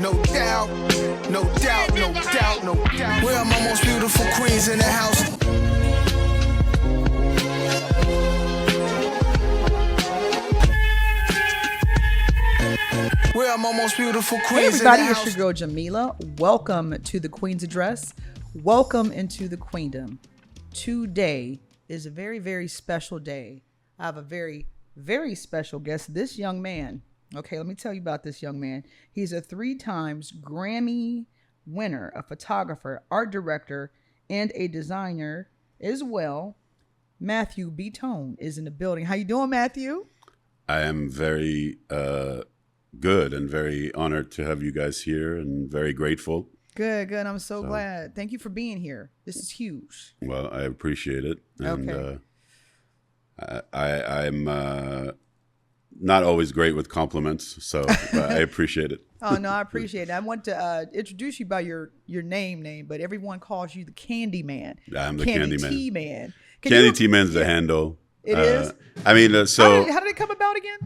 no doubt, no doubt, no doubt, no doubt. Where are my most beautiful queens in the house? Where are my most beautiful queens in the house? Hey everybody, it's your girl Jamilah. Welcome to the Queen's Address. Welcome into the Queendom. Today is a very, very special day. I have a very, very special guest, this young man. Okay, let me tell you about this young man. He's a 3 times Grammy winner, a photographer, art director, and a designer as well. Mathieu Bitton is in the building. How you doing, Mathieu? I am very good and very honored to have you guys here and very grateful. Good. I'm so glad. Thank you for being here. This is huge. Well, I appreciate it. And, okay. I'm not always great with compliments, so I appreciate it. Oh, no, I appreciate it. I want to introduce you by your name, but everyone calls you the Candyman. I'm the Candyman. T-Man. Candy T-Man's the handle. It is? I mean, How did it come about again?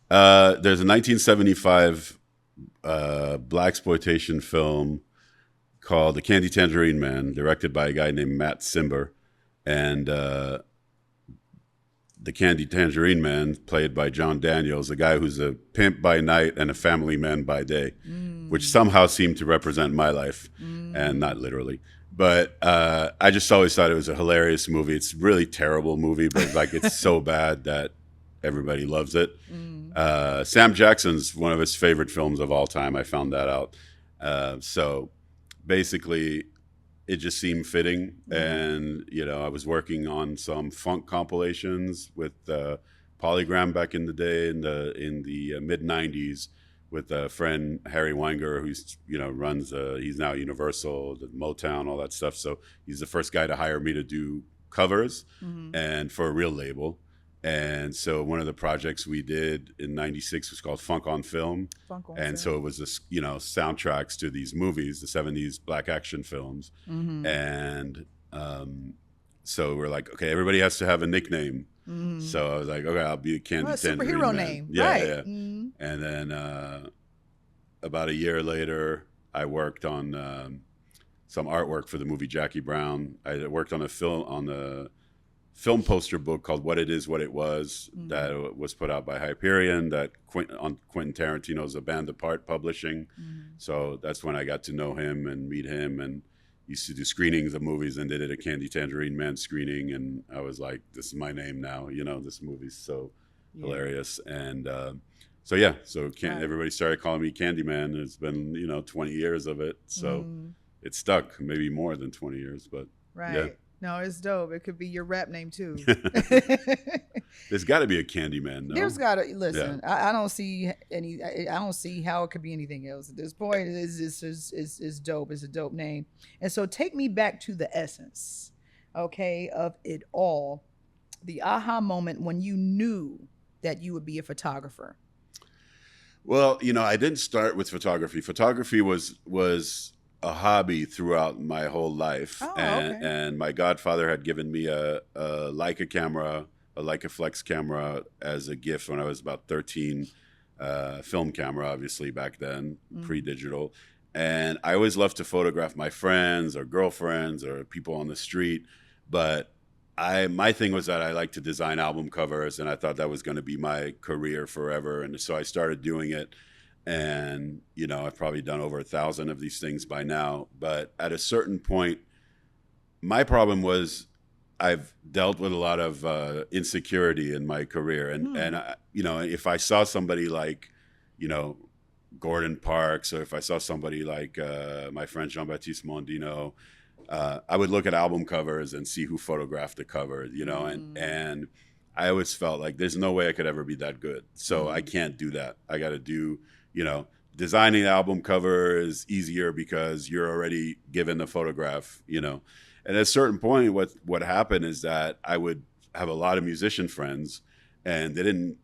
There's a 1975 blaxploitation film called The Candy Tangerine Man, directed by a guy named Matt Cimber, and the Candy Tangerine Man, played by John Daniels, a guy who's a pimp by night and a family man by day, which somehow seemed to represent my life, and not literally. But I just always thought it was a hilarious movie. It's a really terrible movie, but like it's so bad that everybody loves it. Sam Jackson's one of his favorite films of all time. I found that out. So basically, it just seemed fitting. And, you know, I was working on some funk compilations with Polygram back in the day in the mid-90s with a friend, Harry Weinger, who's, you know, runs, he's now Universal, the Motown, all that stuff. So he's the first guy to hire me to do covers and for a real label. And so one of the projects we did in '96 was called Funk on Film. So it was this, you know, soundtracks to these movies, the 70s black action films. And so we're like, okay, everybody has to have a nickname. So I was like, okay, I'll be a Candy Tangerine superhero Man. name. Yeah, right. yeah. And then about a year later, I worked on some artwork for the movie Jackie Brown. I worked on a film poster book called What It Is, What It Was, that was put out by Hyperion, that Quentin Tarantino's A Band Apart publishing. So that's when I got to know him and meet him, and used to do screenings of movies, and they did a Candy Tangerine Man screening, and I was like, this is my name now, you know, this movie's so hilarious. And everybody started calling me Candyman. It's been, you know, 20 years of it, so it stuck, maybe more than 20 years, but yeah. No, it's dope. It could be your rap name too. There's got to be a Candyman. No? There's got to listen. Yeah. I don't see any. I don't see how it could be anything else at this point. It's dope. It's a dope name. And so take me back to the essence, okay, of it all. The aha moment when you knew that you would be a photographer. Well, you know, I didn't start with photography. Photography was a hobby throughout my whole life. And my godfather had given me a Leica camera, a Leica Flex camera as a gift when I was about 13, film camera, obviously back then, pre-digital. And I always loved to photograph my friends or girlfriends or people on the street. But my thing was that I like to design album covers, and I thought that was going to be my career forever. And so I started doing it. And, you know, I've probably done over 1,000 of these things by now. But at a certain point, my problem was I've dealt with a lot of insecurity in my career. And I, you know, if I saw somebody like, you know, Gordon Parks, or if I saw somebody like my friend Jean-Baptiste Mondino, I would look at album covers and see who photographed the cover, you know, and I always felt like there's no way I could ever be that good. So I can't do that. I got to do, you know, designing an album cover is easier because you're already given the photograph, you know. And at a certain point, what happened is that I would have a lot of musician friends, and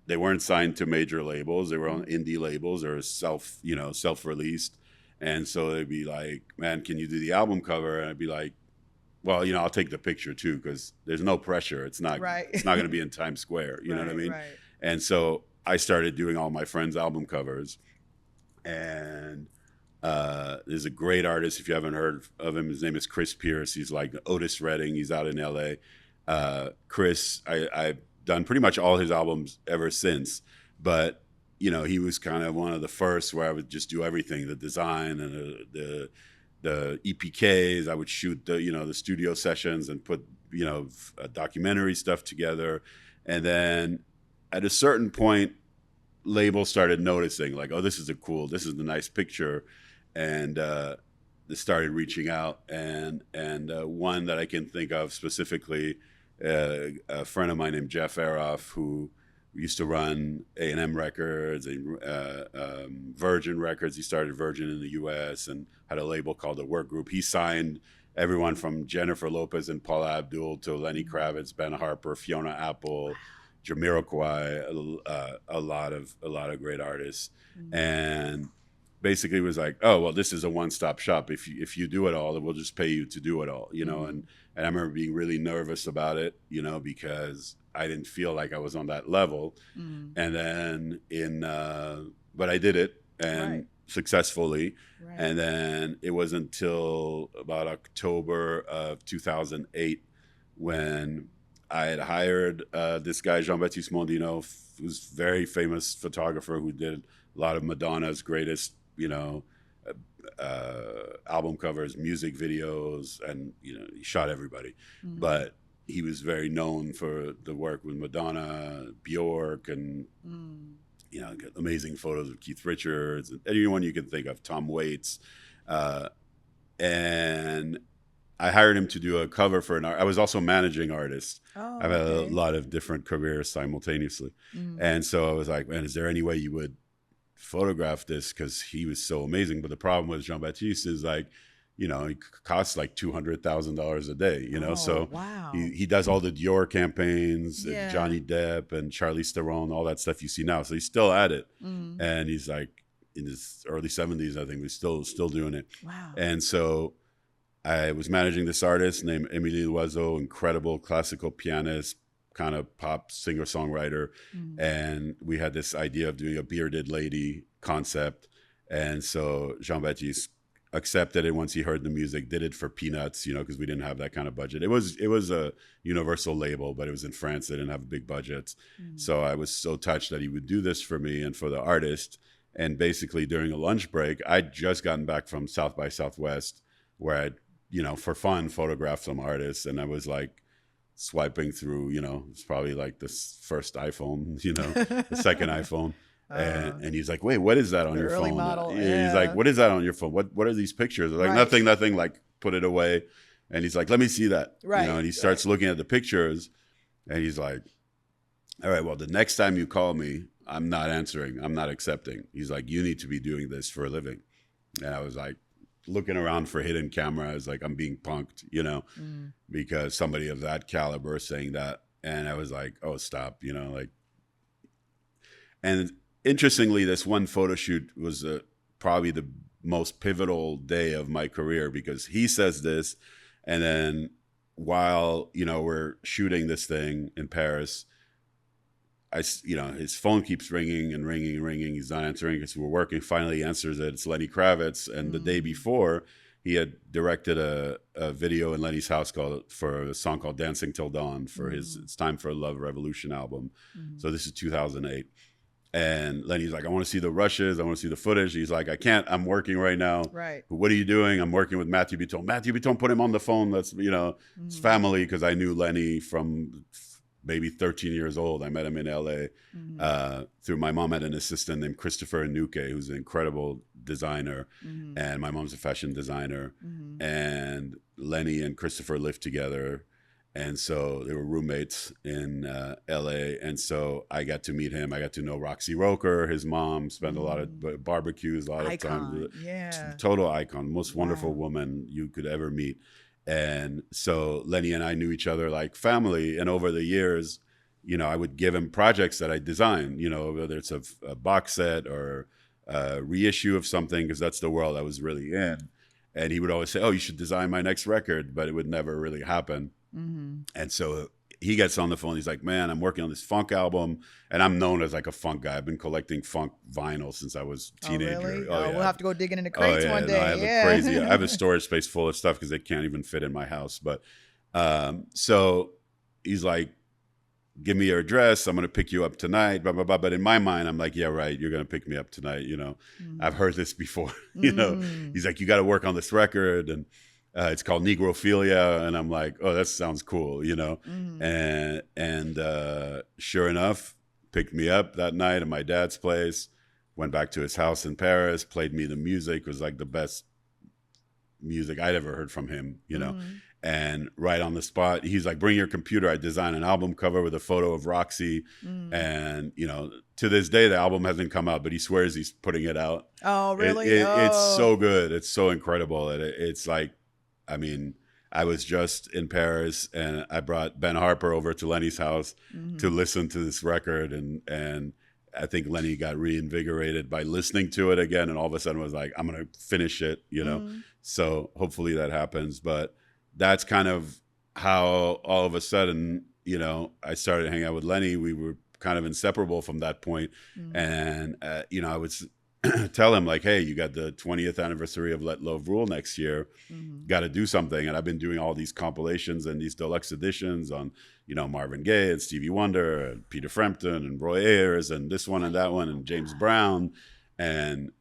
they weren't signed to major labels. They were on indie labels or self-released. And so they'd be like, man, can you do the album cover? And I'd be like, well, you know, I'll take the picture too, because there's no pressure. It's not It's not going to be in Times Square. You know what I mean? And so I started doing all my friends' album covers. And There's a great artist, if you haven't heard of him. His name is Chris Pierce. He's like Otis Redding. He's out in LA. Chris, I've done pretty much all his albums ever since. But, you know, he was kind of one of the first where I would just do everything, the design and the EPKs. I would shoot the studio sessions and put, documentary stuff together. And then at a certain point, labels started noticing, like, oh, this is a nice picture. And they started reaching out. And one that I can think of specifically, a friend of mine named Jeff Aroff, who used to run A&M Records and Virgin Records. He started Virgin in the U.S. and had a label called The Work Group. He signed everyone from Jennifer Lopez and Paula Abdul to Lenny Kravitz, Ben Harper, Fiona Apple, Jamiroquai, a lot of great artists. And basically was like, oh, well, this is a one-stop shop. If you do it all, we'll just pay you to do it all, And I remember being really nervous about it, because I didn't feel like I was on that level. And then but I did it and successfully. Right. And then it wasn't until about October of 2008 when I had hired this guy, Jean-Baptiste Mondino, who's a very famous photographer who did a lot of Madonna's greatest, album covers, music videos, and, he shot everybody. But he was very known for the work with Madonna, Bjork, and, amazing photos of Keith Richards, and anyone you can think of, Tom Waits. And I hired him to do a cover for an art. I was also managing artists. Oh, I've had a lot of different careers simultaneously. And so I was like, man, is there any way you would photograph this? Because he was so amazing. But the problem with Jean-Baptiste is like, he costs like $200,000 a day, so wow. he does all the Dior campaigns, Johnny Depp and Charlize Theron, all that stuff you see now. So he's still at it. And he's like in his early 70s, I think, he's still doing it. Wow. And so I was managing this artist named Émilie Loiseau, incredible classical pianist, kind of pop singer-songwriter. And we had this idea of doing a bearded lady concept. And so Jean-Baptiste accepted it once he heard the music, did it for peanuts, because we didn't have that kind of budget. It was a universal label, but it was in France. They didn't have big budgets. So I was so touched that he would do this for me and for the artist. And basically during a lunch break, I'd just gotten back from South by Southwest where I'd, for fun, photographed some artists. And I was like swiping through, it's probably like the first iPhone, the second iPhone. And he's like, wait, what is that on your phone? Model, He's like, what is that on your phone? What are these pictures? I was like, nothing, like put it away. And he's like, let me see that. Right. And he starts looking at the pictures and he's like, all right, well, the next time you call me, I'm not answering. I'm not accepting. He's like, you need to be doing this for a living. And I was like, looking around for hidden cameras, like I'm being punked, because somebody of that caliber is saying that. And I was like, oh, stop, and interestingly, this one photo shoot was probably the most pivotal day of my career because he says this. And then while, we're shooting this thing in Paris, his phone keeps ringing and ringing and ringing. He's not answering because we're working. Finally, he answers it. It's Lenny Kravitz. And the day before, he had directed a video in Lenny's house for a song called Dancing Till Dawn for his It's Time for a Love Revolution album. So this is 2008. And Lenny's like, I want to see the rushes. I want to see the footage. He's like, I can't. I'm working right now. Right. What are you doing? I'm working with Mathieu Bitton. Mathieu Bitton put him on the phone. That's, his family, because I knew Lenny from maybe 13 years old. I met him in LA through my mom had an assistant named Christopher Anuke, who's an incredible designer. And my mom's a fashion designer. And Lenny and Christopher lived together. And so they were roommates in LA. And so I got to meet him. I got to know Roxy Roker, his mom, spent a lot of barbecues, a lot of time. Yeah. Total icon, most wonderful woman you could ever meet. And so Lenny and I knew each other like family. And over the years, I would give him projects that I designed, whether it's a box set or a reissue of something, because that's the world I was really in. And he would always say, oh, you should design my next record, but it would never really happen. And so he gets on the phone. He's like, man, I'm working on this funk album. And I'm known as like a funk guy. I've been collecting funk vinyl since I was a teenager. Really? Oh, yeah. We'll have to go digging in the crates one day. I have a storage space full of stuff because they can't even fit in my house. But so he's like, give me your address. I'm going to pick you up tonight, blah, blah, blah. But in my mind, I'm like, yeah, right. You're going to pick me up tonight. I've heard this before, He's like, you got to work on this record. And it's called Negrophilia. And I'm like, oh, that sounds cool, And sure enough, picked me up that night at my dad's place, went back to his house in Paris, played me the music. It was like the best music I'd ever heard from him, And right on the spot, he's like, bring your computer. I designed an album cover with a photo of Roxy. And, to this day, the album hasn't come out, but he swears he's putting it out. Oh, really? It's so good. It's so incredible. It's like, I mean, I was just in Paris and I brought Ben Harper over to Lenny's house to listen to this record. And I think Lenny got reinvigorated by listening to it again. And all of a sudden was like, I'm going to finish it, So hopefully that happens. But that's kind of how all of a sudden, I started hanging out with Lenny. We were kind of inseparable from that point. And, I would tell him like, hey, you got the 20th anniversary of Let Love Rule next year. Got to do something. And I've been doing all these compilations and these deluxe editions on, Marvin Gaye and Stevie Wonder and Peter Frampton and Roy Ayers and this one and that one and James Brown. And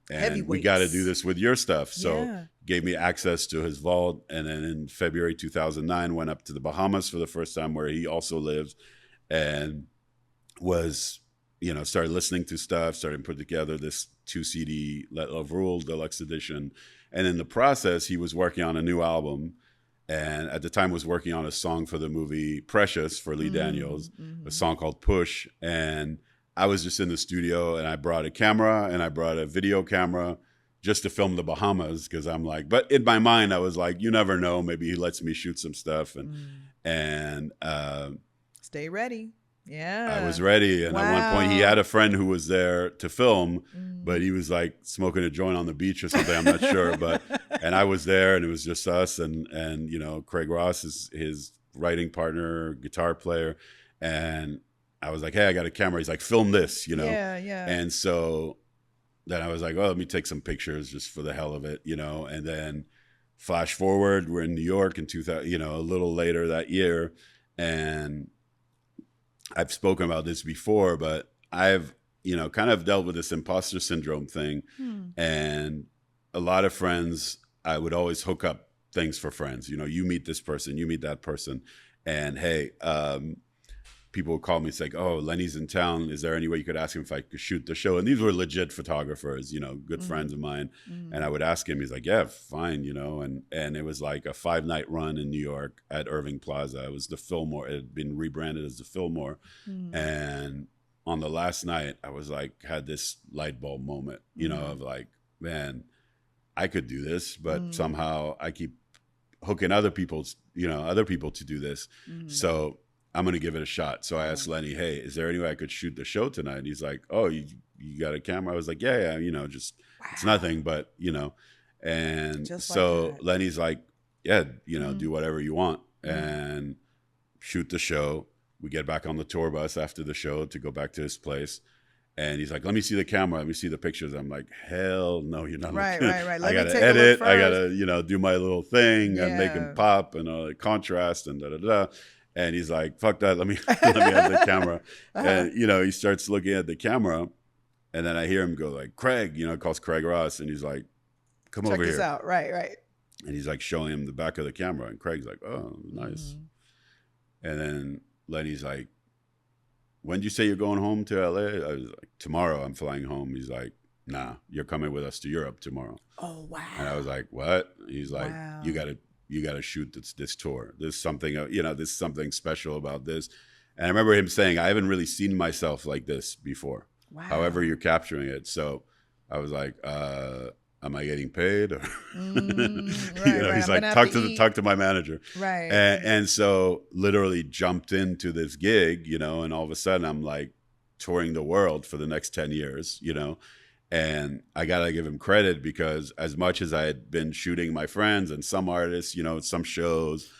we got to do this with your stuff. So gave me access to his vault. And then in February 2009, went up to the Bahamas for the first time where he also lives and was, started listening to stuff, started putting together this 2 CD Let Love Rule deluxe edition. And in the process, he was working on a new album. And at the time was working on a song for the movie Precious for Lee Daniels, a song called Push. And I was just in the studio and I brought a camera and I brought a video camera just to film the Bahamas because I'm like, but in my mind, I was like, you never know. Maybe he lets me shoot some stuff and stay ready. Yeah. I was ready. And at one point he had a friend who was there to film, but he was like smoking a joint on the beach or something. I'm not sure. And I was there and it was just us and Craig Ross is his writing partner, guitar player. And I was like, hey, I got a camera. He's like, film this, Yeah. And so then I was like, oh, let me take some pictures just for the hell of it, And then flash forward, we're in New York in 2000, a little later that year. And I've spoken about this before, but I've, kind of dealt with this imposter syndrome thing. And a lot of friends, I would always hook up things for friends. You meet this person, you meet that person. And hey, people would call me, it's like, oh, Lenny's in town. Is there any way you could ask him if I could shoot the show? And these were legit photographers, good friends of mine. And I would ask him, he's like, yeah, fine, and it was like a 5-night run in New York at Irving Plaza. It was the Fillmore. It had been rebranded as the Fillmore. And on the last night, I was like, had this light bulb moment, of like, man, I could do this, but somehow I keep hooking other people to do this. So I'm going to give it a shot. So I asked Lenny, hey, is there any way I could shoot the show tonight? And he's like, oh, you got a camera? I was like, yeah, just, it's nothing, but, and just so like Lenny's like, yeah, do whatever you want and shoot the show. We get back on the tour bus after the show to go back to his place. And he's like, let me see the camera. Let me see the pictures. I'm like, hell no, you're not. Right. I got to edit. I got to, do my little thing and make him pop and contrast and da-da-da. And he's like, fuck that. Let me have the camera. And, he starts looking at the camera. And then I hear him go like, Craig, calls Craig Ross. And he's like, come over here. Check this out. Right. And he's like showing him the back of the camera. And Craig's like, oh, nice. And then Lenny's like, when did you say you're going home to LA? I was like, tomorrow I'm flying home. He's like, nah, you're coming with us to Europe tomorrow. Oh, wow. And I was like, what? He's like, you got to shoot this tour. There's something, there's something special about this. And I remember him saying, I haven't really seen myself like this before. Wow. However you're capturing it. So I was like, am I getting paid? Or he's like, talk to my manager. Right. And so literally jumped into this gig, and all of a sudden I'm like touring the world for the next 10 years, and I got to give him credit because as much as I had been shooting my friends and some artists, some shows,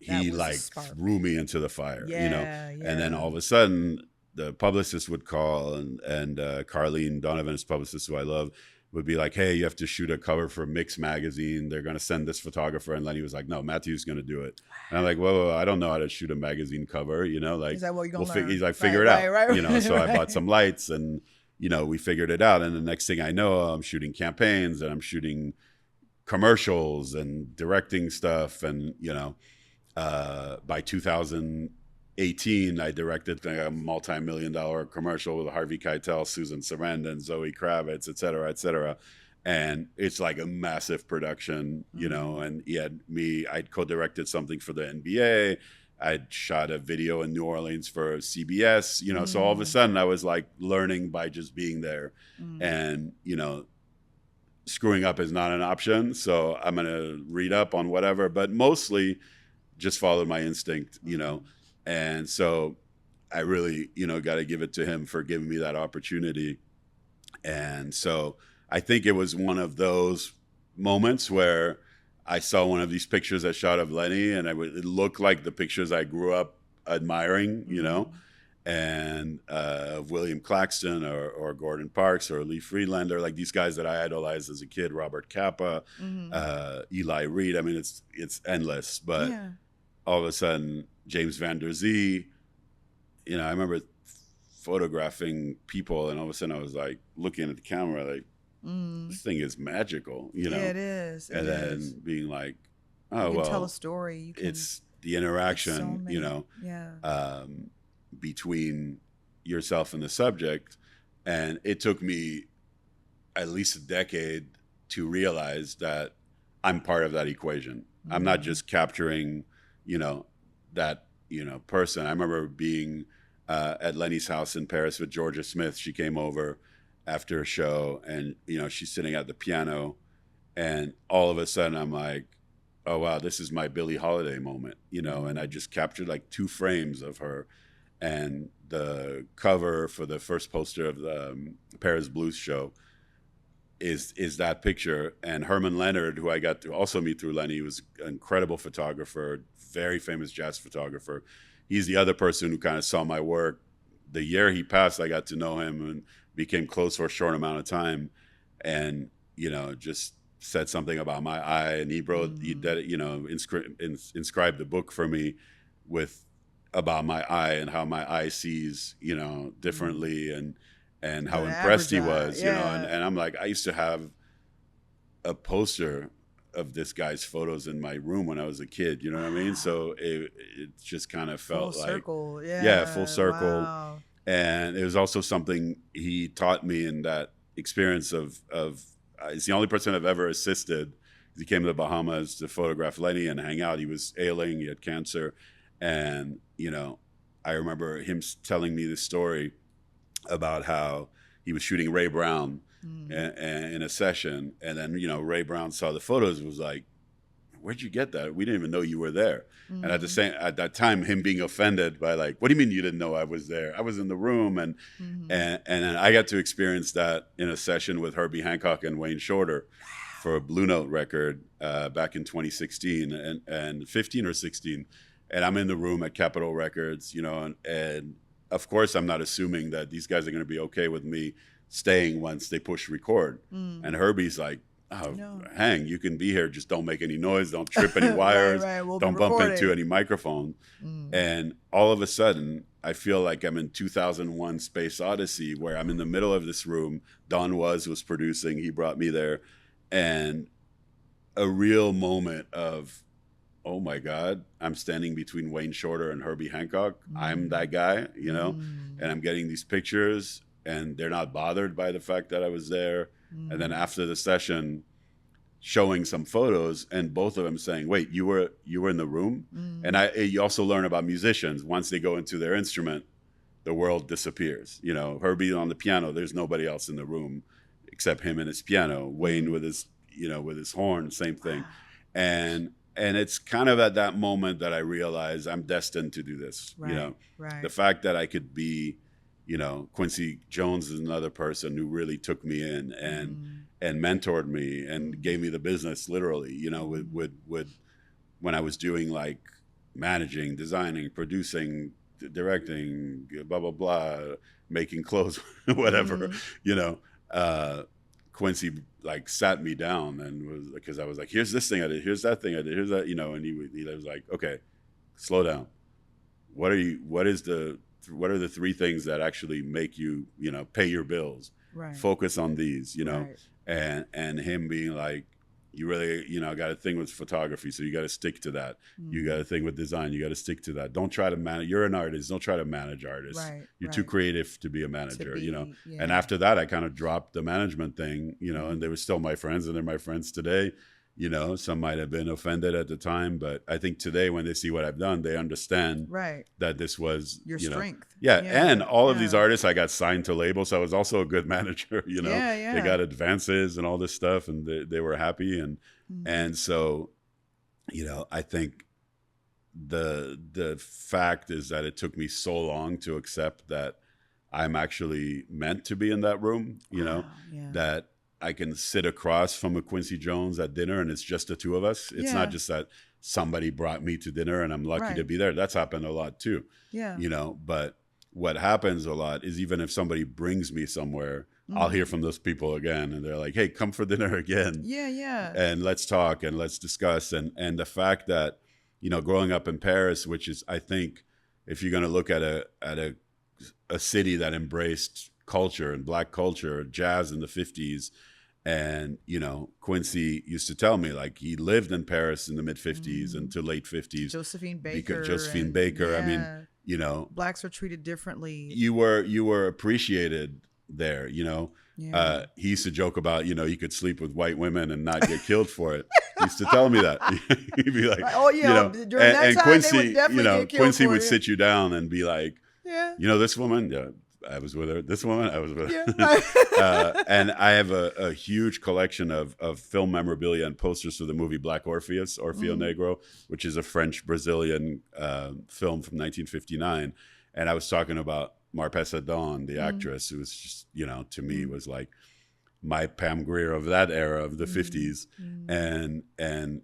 he was a like spark. threw me into the fire, Yeah, you know. yeah. And then all of a sudden the publicist would call, and Carlene Donovan, his publicist, who I love, would be like, hey, you have to shoot a cover for Mix magazine. They're going to send this photographer. And Lenny was like, no, Matthew's going to do it. And I'm like, whoa, I don't know how to shoot a magazine cover, you know, like, He's like, well, you're gonna learn. He's like, figure it out, you know. So I bought some lights, and, you know, we figured it out. And the next thing I know, I'm shooting campaigns, and I'm shooting commercials and directing stuff. And, you know, by 2018, I directed a multi-million-dollar commercial with Harvey Keitel, Susan Sarandon, Zoe Kravitz, et cetera, and it's like a massive production, you know. And I'd co-directed something for the NBA. I'd shot a video in New Orleans for CBS, you know. So all of a sudden I was like learning by just being there, and, you know, screwing up is not an option. So I'm going to read up on whatever, but mostly just followed my instinct, you know. And so I really, you know, got to give it to him for giving me that opportunity. And so I think it was one of those moments where I saw one of these pictures I shot of Lenny, and it looked like the pictures I grew up admiring, you know, and of William Claxton or Gordon Parks or Lee Friedlander, like these guys that I idolized as a kid, Robert Capa, Eli Reed. I mean, it's endless, but all of a sudden, James Van Der Zee, you know, I remember photographing people, and all of a sudden I was like looking at the camera like, this thing is magical, you know. Yeah, it is. And then being like, oh, you can well, tell a story. It's the interaction, you know, between yourself and the subject. And it took me at least a decade to realize that I'm part of that equation. I'm not just capturing, you know, that, you know, person. I remember being at Lenny's house in Paris with Georgia Smith. She came over after a show, and, you know, she's sitting at the piano, and all of a sudden I'm like, oh wow, this is my Billie Holiday moment, you know. And I just captured like 2 frames of her, and the cover for the first poster of the Paris Blues show is that picture. And Herman Leonard, who I got to also meet through Lenny, was an incredible photographer, very famous jazz photographer. He's the other person who kind of saw my work. The year he passed, I got to know him and became close for a short amount of time, and, you know, just said something about my eye, and he wrote, he did it, you know, inscribed the book for me about my eye and how my eye sees, you know, differently, and how impressed he was, you know. And I'm like, I used to have a poster of this guy's photos in my room when I was a kid, you know what I mean? So it just kind of felt full like circle. full circle. Wow. And it was also something he taught me in that experience of he's the only person I've ever assisted. He came to the Bahamas to photograph Lenny and hang out. He was ailing, he had cancer. And, you know, I remember him telling me this story about how he was shooting Ray Brown in a session. And then, you know, Ray Brown saw the photos and was like, where'd you get that? We didn't even know you were there. And at that time, him being offended by like, what do you mean you didn't know I was there? I was in the room. And then I got to experience that in a session with Herbie Hancock and Wayne Shorter for a Blue Note record back in 2016 and 15 or 16. And I'm in the room at Capitol Records, you know, and of course I'm not assuming that these guys are going to be okay with me staying once they push record. And Herbie's like, oh, no. Hang, you can be here, just don't make any noise, don't trip any wires, We'll don't bump into any microphone. And all of a sudden, I feel like I'm in 2001 Space Odyssey, where I'm in the middle of this room. Don was producing, he brought me there, and a real moment of, oh my God, I'm standing between Wayne Shorter and Herbie Hancock. I'm that guy, you know, and I'm getting these pictures, and they're not bothered by the fact that I was there. And then after the session, showing some photos, and both of them saying, wait, you were in the room? And you also learn about musicians. Once they go into their instrument, the world disappears. You know, Herbie on the piano, there's nobody else in the room except him and his piano. Wayne with his, you know, with his horn, same thing. And it's kind of at that moment that I realized I'm destined to do this. You know, the fact that I could be, you know, Quincy Jones is another person who really took me in and mentored me and gave me the business, literally, you know, with when I was doing like managing, designing, producing, directing, blah blah blah, making clothes, whatever, you know. Quincy like sat me down and was, because I was like, here's this thing I did, here's that thing I did, here's that, you know, and he was like, okay, slow down. What are the three things that actually make you, you know, pay your bills? Right. Focus on these, you know. Right. And him being like, you really, you know, got a thing with photography, so you got to stick to that. You got a thing with design, you got to stick to that. Don't try to manage. You're an artist. Don't try to manage artists. Right, You're too creative to be a manager, you know. Yeah. And after that, I kind of dropped the management thing, you know, and they were still my friends, and they're my friends today. You know, some might have been offended at the time, but I think today when they see what I've done, they understand that this was your strength. Yeah, and all of these artists, I got signed to labels, so I was also a good manager. You know, they got advances and all this stuff, and they were happy, and so, you know, I think the fact is that it took me so long to accept that I'm actually meant to be in that room. You know, that I can sit across from a Quincy Jones at dinner and it's just the two of us. It's not just that somebody brought me to dinner and I'm lucky to be there. That's happened a lot too. Yeah. You know, but what happens a lot is even if somebody brings me somewhere, I'll hear from those people again and they're like, hey, come for dinner again. Yeah. And let's talk and let's discuss. And the fact that, you know, growing up in Paris, which is, I think, if you're going to look at a city that embraced culture and Black culture, jazz in the 50s, and, you know, Quincy used to tell me, like, he lived in Paris in the mid 50s into late 50s. Josephine Baker. I mean, you know, Blacks were treated differently. You were appreciated there, you know. He used to joke about, you know, you could sleep with white women and not get killed for it. He used to tell me that. He'd be like, oh, yeah, you know, during that time, Quincy, they would definitely get killed. Quincy would sit you down and be like, you know, this woman, I was with her. This woman, I was with her. And I have a huge collection of film memorabilia and posters for the movie Black Orpheus, Orfeo Negro, which is a French-Brazilian film from 1959. And I was talking about Marpessa Dawn, the actress, who was just, you know, to me was like my Pam Grier of that era of the 50s. And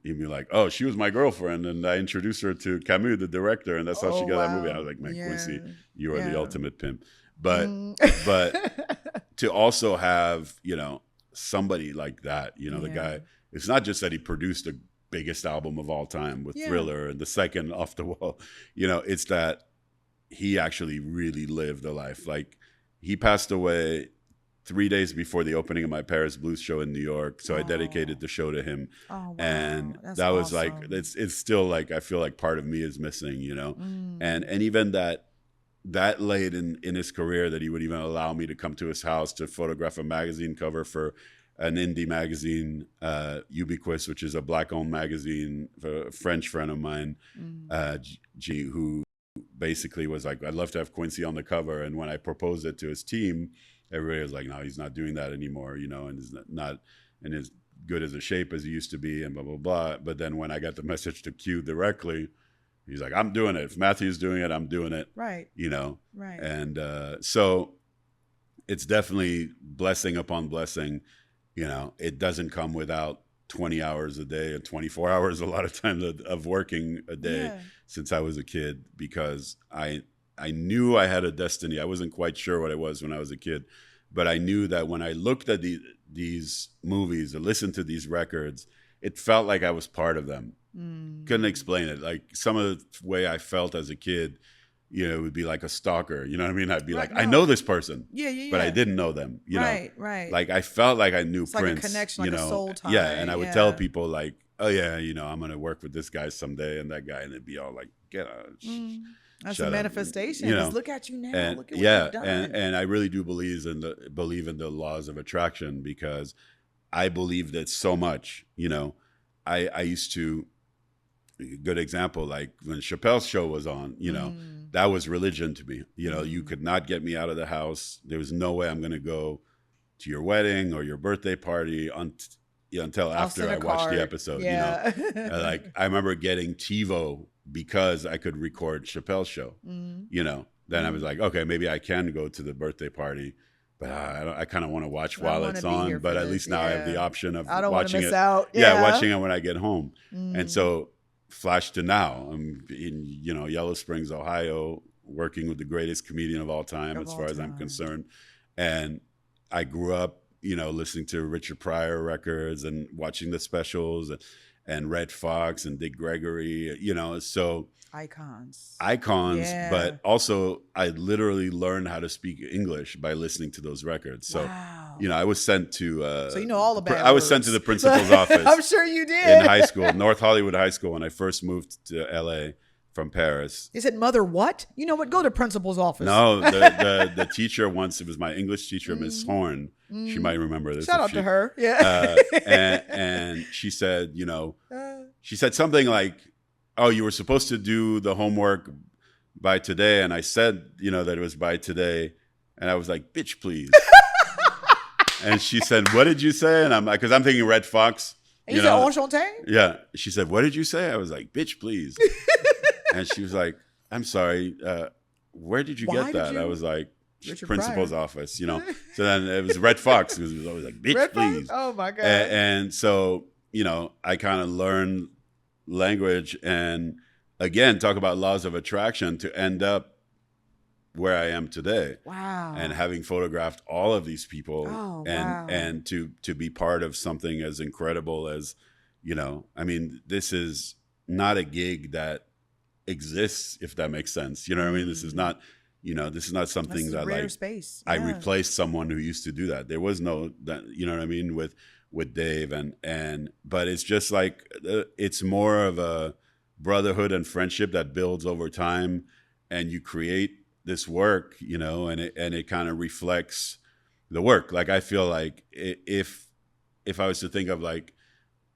he'd be like, oh, she was my girlfriend. And I introduced her to Camus, the director. And that's how she got that movie. I was like, man, Quincy, you are the ultimate pimp. But to also have, you know, somebody like that, you know, the guy, it's not just that he produced the biggest album of all time with Thriller and the second Off the Wall, you know, it's that he actually really lived a life. Like, he passed away 3 days before the opening of my Paris Blues show in New York. So I dedicated the show to him. And that's that was awesome. Like, it's still like, I feel like part of me is missing, you know, and even that late in his career that he would even allow me to come to his house to photograph a magazine cover for an indie magazine, Ubiquitous, which is a Black-owned magazine, a French friend of mine, who basically was like, I'd love to have Quincy on the cover. And when I proposed it to his team, everybody was like, no, he's not doing that anymore, you know, and he's not in as good as a shape as he used to be and blah, blah, blah. But then when I got the message to Q directly, he's like, I'm doing it. If Matthew's doing it, I'm doing it. Right. You know? Right. And so it's definitely blessing upon blessing. You know, it doesn't come without 20 hours a day and 24 hours a lot of times of working a day since I was a kid, because I knew I had a destiny. I wasn't quite sure what it was when I was a kid, but I knew that when I looked at these movies and listened to these records, it felt like I was part of them. Couldn't explain it. Like, some of the way I felt as a kid, you know, it would be like a stalker. You know what I mean? I'd be like, I know this person, but I didn't know them. You know, like, I felt like I knew it's Prince. Like a connection, like a soul tie. Yeah, and I would tell people like, oh yeah, you know, I'm gonna work with this guy someday and that guy, and it'd be all like, get out. That's a manifestation. You know, look at you now. And, look at what you've done. And I really do believe in the laws of attraction, because I believed it so much. You know, I used to. Good example, like when Chappelle's show was on, you know, that was religion to me. You know, you could not get me out of the house. There was no way I'm going to go to your wedding or your birthday party until after I watched the episode. You know, like, I remember getting TiVo because I could record Chappelle's show. You know, then I was like, okay, maybe I can go to the birthday party, but I kind of want to watch while it's on. But at least now I have the option of watching it. Watching it when I get home. And so flash to now. I'm in, Yellow Springs, Ohio, working with the greatest comedian of all time, as far as I'm concerned. And I grew up, listening to Richard Pryor records and watching the specials and Red Fox and Dick Gregory, so icons, yeah. But also I literally learned how to speak English by listening to those records. So, wow. I was sent to, so all the bad I was sent to the principal's office. I'm sure you did. In high school, North Hollywood High School, when I first moved to LA from Paris. He said, "Mother, what? You know what? Go to principal's office." No, the teacher once, it was my English teacher, Miss Horn. She might remember this. Shout out to her. Yeah. And she said, she said something like, "Oh, you were supposed to do the homework by today," and I said, that it was by today, and I was like, "Bitch, please." And she said, "What did you say?" And I'm like, because I'm thinking Red Fox. And you said enchanté? Yeah. She said, "What did you say?" I was like, "Bitch, please." And she was like, "I'm sorry. Where did you get that?" I was like, Richard principal's Pryor. office, So then it was Red Fox. It was always like, "Bitch, Red please." Fox? Oh my God. And so, I kind of learned language and, again, talk about laws of attraction to end up where I am today. Wow. And having photographed all of these people and to be part of something as incredible as, this is not a gig that exists, if that makes sense. You know what I mean? This is not, this is not something that rare like space. Yeah. I replaced someone who used to do that. There was no that, you know what I mean, with Dave but it's just like it's more of a brotherhood and friendship that builds over time, and you create this work, and it kind of reflects the work. Like I feel like if I was to think of like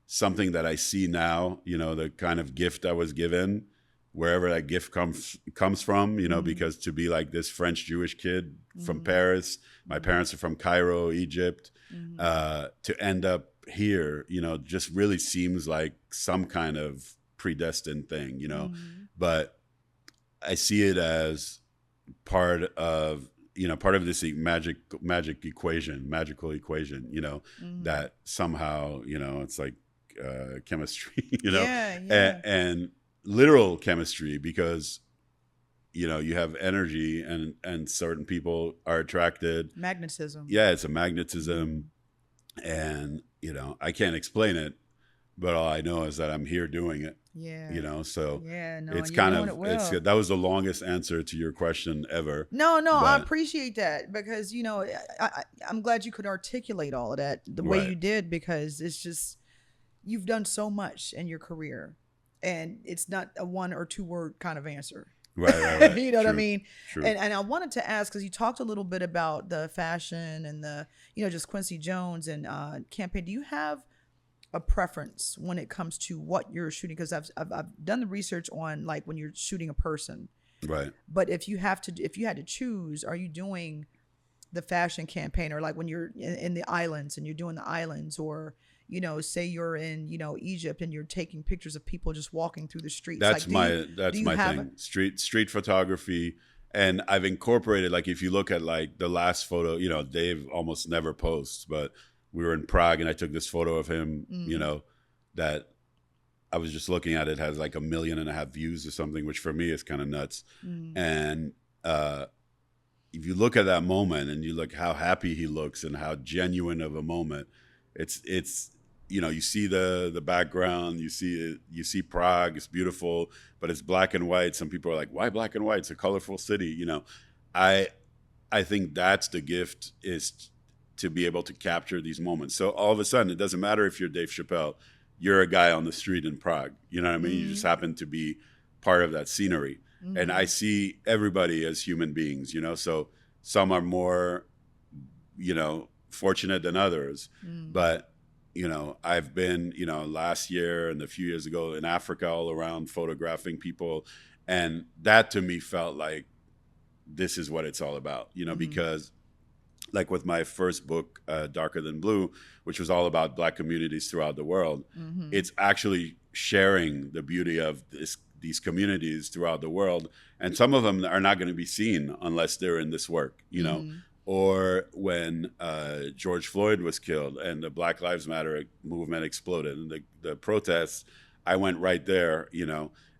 something that I see now, the kind of gift I was given, wherever that gift comes from, because to be like this French Jewish kid from Paris, my parents are from Cairo, Egypt, to end up here, just really seems like some kind of predestined thing, but I see it as part of this magical equation, that somehow, it's like chemistry, and literal chemistry, because you have energy and certain people are attracted. Magnetism. Yeah, it's a magnetism, and I can't explain it, but all I know is that I'm here doing it. Yeah. So yeah, no, it's you're kind doing of it well. that was the longest answer to your question ever. No, but I appreciate that, because I'm glad you could articulate all of that the way you did, because it's just, you've done so much in your career, and it's not a 1 or 2 word kind of answer. Right. You know what I mean? True. And I wanted to ask, because you talked a little bit about the fashion and the, just Quincy Jones and campaign. Do you have a preference when it comes to what you're shooting? Because I've done the research on like when you're shooting a person. Right. But if you had to choose, are you doing the fashion campaign, or like when you're in the islands and you're doing the islands, or say you're in Egypt and you're taking pictures of people just walking through the streets? That's my thing. Street photography, and I've incorporated, like, if you look at like the last photo, Dave almost never posts, but we were in Prague and I took this photo of him, that I was just looking at. It has like 1.5 million views or something, which for me is kind of nuts. And if you look at that moment and you look how happy he looks and how genuine of a moment, it's you see the background, you see Prague, it's beautiful, but it's black and white. Some people are like, why black and white? It's a colorful city. I think that's the gift, is to be able to capture these moments. So all of a sudden, it doesn't matter if you're Dave Chappelle, you're a guy on the street in Prague. You know what I mean? You just happen to be part of that scenery. And I see everybody as human beings, so some are more, fortunate than others. But, I've been, last year and a few years ago in Africa, all around photographing people. And that to me felt like this is what it's all about, because like with my first book, Darker Than Blue, which was all about Black communities throughout the world, it's actually sharing the beauty of these communities throughout the world. And some of them are not going to be seen unless they're in this work, Or when George Floyd was killed and the Black Lives Matter movement exploded and the protests, I went right there,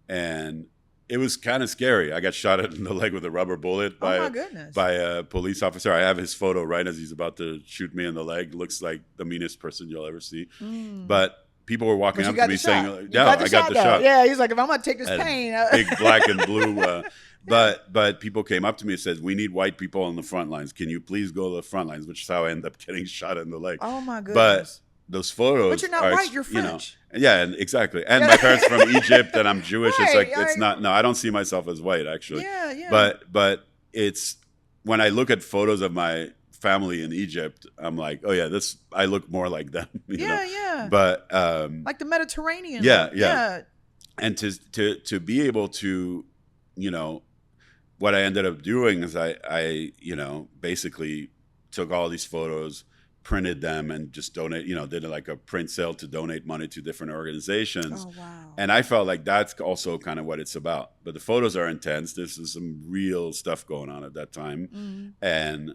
and it was kind of scary. I got shot in the leg with a rubber bullet by a police officer. I have his photo right as he's about to shoot me in the leg. Looks like the meanest person you'll ever see. But people were walking up to me saying, "Yeah, I got the shot." Yeah, he's like, if I'm gonna take this pain, big black and blue. But people came up to me and said, "We need white people on the front lines. Can you please go to the front lines?" Which is how I ended up getting shot in the leg. Oh my goodness! But those photos. But you're not white. You're French. Yeah, exactly. And my parents from Egypt, and I'm Jewish. Right, it's like it's not. No, I don't see myself as white actually. Yeah. But it's when I look at photos of my family in Egypt, I'm like, oh yeah, I look more like them. Yeah. But like the Mediterranean. Yeah. And to be able to, what I ended up doing is I basically took all these photos, printed them, and just did like a print sale to donate money to different organizations. Oh, wow. And I felt like that's also kind of what it's about. But the photos are intense. This is some real stuff going on at that time. And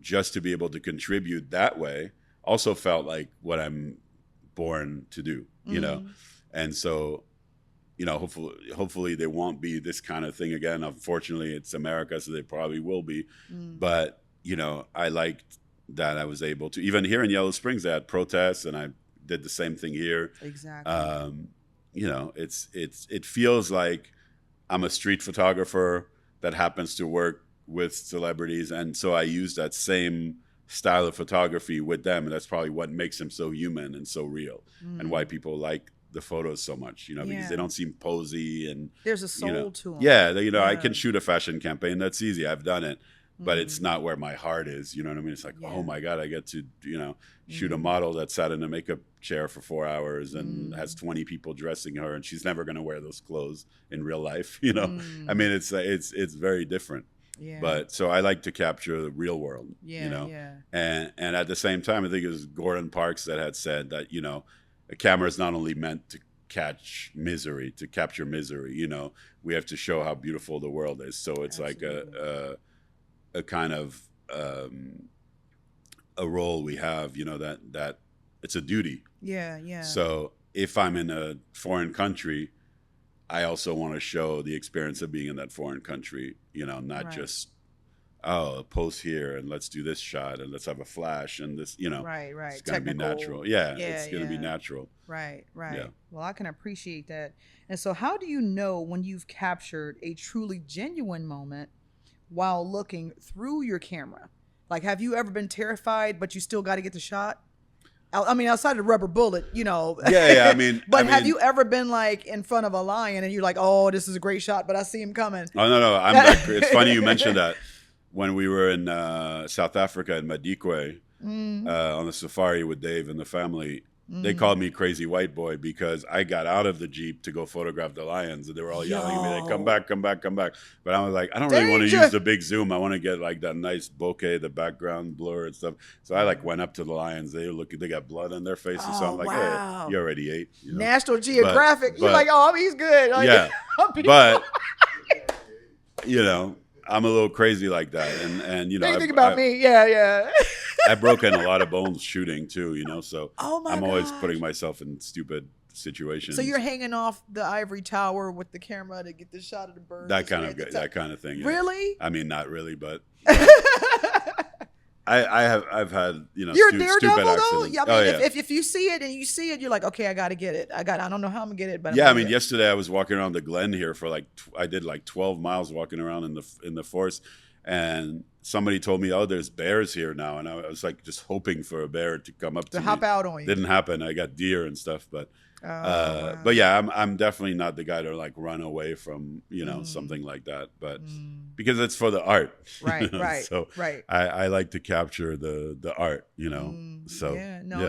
just to be able to contribute that way also felt like what I'm born to do, And so, hopefully there won't be this kind of thing again. Unfortunately, it's America, so they probably will be. But, I liked that I was able to, even here in Yellow Springs, they had protests, and I did the same thing here. Exactly. It feels like I'm a street photographer that happens to work with celebrities, and so I use that same style of photography with them, and that's probably what makes them so human and so real, and why people like the photos so much, because they don't seem posy, and there's a soul to them. Yeah, I can shoot a fashion campaign. That's easy. I've done it. But it's not where my heart is, you know what I mean? It's like, oh my God, I get to, shoot a model that sat in a makeup chair for 4 hours and has 20 people dressing her, and she's never going to wear those clothes in real life, I mean, it's very different. Yeah. But so I like to capture the real world, Yeah. And at the same time, I think it was Gordon Parks that had said that, a camera is not only meant to capture misery, we have to show how beautiful the world is. So it's Absolutely. like a kind of a role we have, that it's a duty. Yeah. So if I'm in a foreign country, I also want to show the experience of being in that foreign country, not just, post here and let's do this shot and let's have a flash and this, Right. It's going to be natural. Yeah, it's going to be natural. Right. Yeah. Well, I can appreciate that. And so how do you know when you've captured a truly genuine moment while looking through your camera? Like, have you ever been terrified, but you still got to get the shot? I mean, outside of the rubber bullet, Yeah. But have you ever been like in front of a lion and you're like, oh, this is a great shot, but I see him coming? Oh, no. It's funny you mentioned that. When we were in South Africa in Madikwe on the safari with Dave and the family, they called me crazy white boy because I got out of the Jeep to go photograph the lions, and they were all yelling at me, like, come back. But I was like, I don't really want to use the big zoom. I want to get like that nice bokeh, the background blur and stuff. So I went up to the lions. They got blood on their faces. So I'm like, hey, you already ate. National Geographic. You're like, oh, he's good. Like, yeah. But, I'm a little crazy like that. And think about me. Yeah. I've broken a lot of bones shooting too, so I'm always gosh. putting myself in stupid situations. So you're hanging off the ivory tower with the camera to get the shot of the bird. That kind of thing. Yeah. Really? I mean, not really, but I've had You're a stupid daredevil accidents. though. Yeah, I mean, if you see it and you see it, you're like, okay, I got to get it. I don't know how I'm gonna get it, but yeah. I mean, yesterday I was walking around the Glen here for I did 12 miles walking around in the forest, and somebody told me, oh, there's bears here now, and I was like just hoping for a bear to come up to me. Hop out on you. Didn't happen. I got deer and stuff, but. Wow. But yeah, I'm definitely not the guy to like run away from something like that, but because it's for the art, right. So right. I like to capture the art, So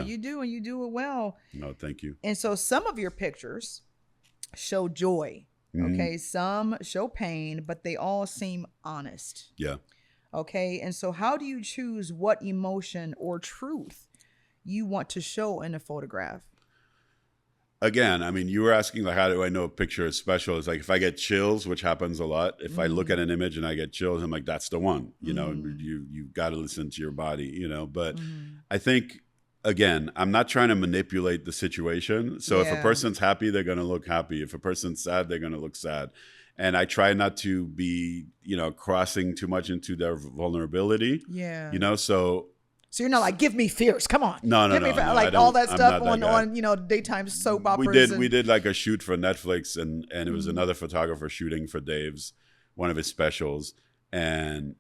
you do, and you do it well. No, thank you. And so some of your pictures show joy, okay, some show pain, but they all seem honest. Yeah. Okay, and so how do you choose what emotion or truth you want to show in a photograph? Again, I mean, you were asking like, how do I know a picture is special? It's like if I get chills, which happens a lot. If I look at an image and I get chills, I'm like, that's the one. You've got to listen to your body. But I think again, I'm not trying to manipulate the situation. So if a Yeah. person's happy, they're going to look happy. If a person's sad, they're going to look sad. And I try not to be, crossing too much into their vulnerability. Yeah. So you're not like, give me fierce. Come on. No, give me no, like I all that I'm stuff not that on daytime soap operas. we did like a shoot for Netflix, and it was another photographer shooting for Dave's, one of his specials. And,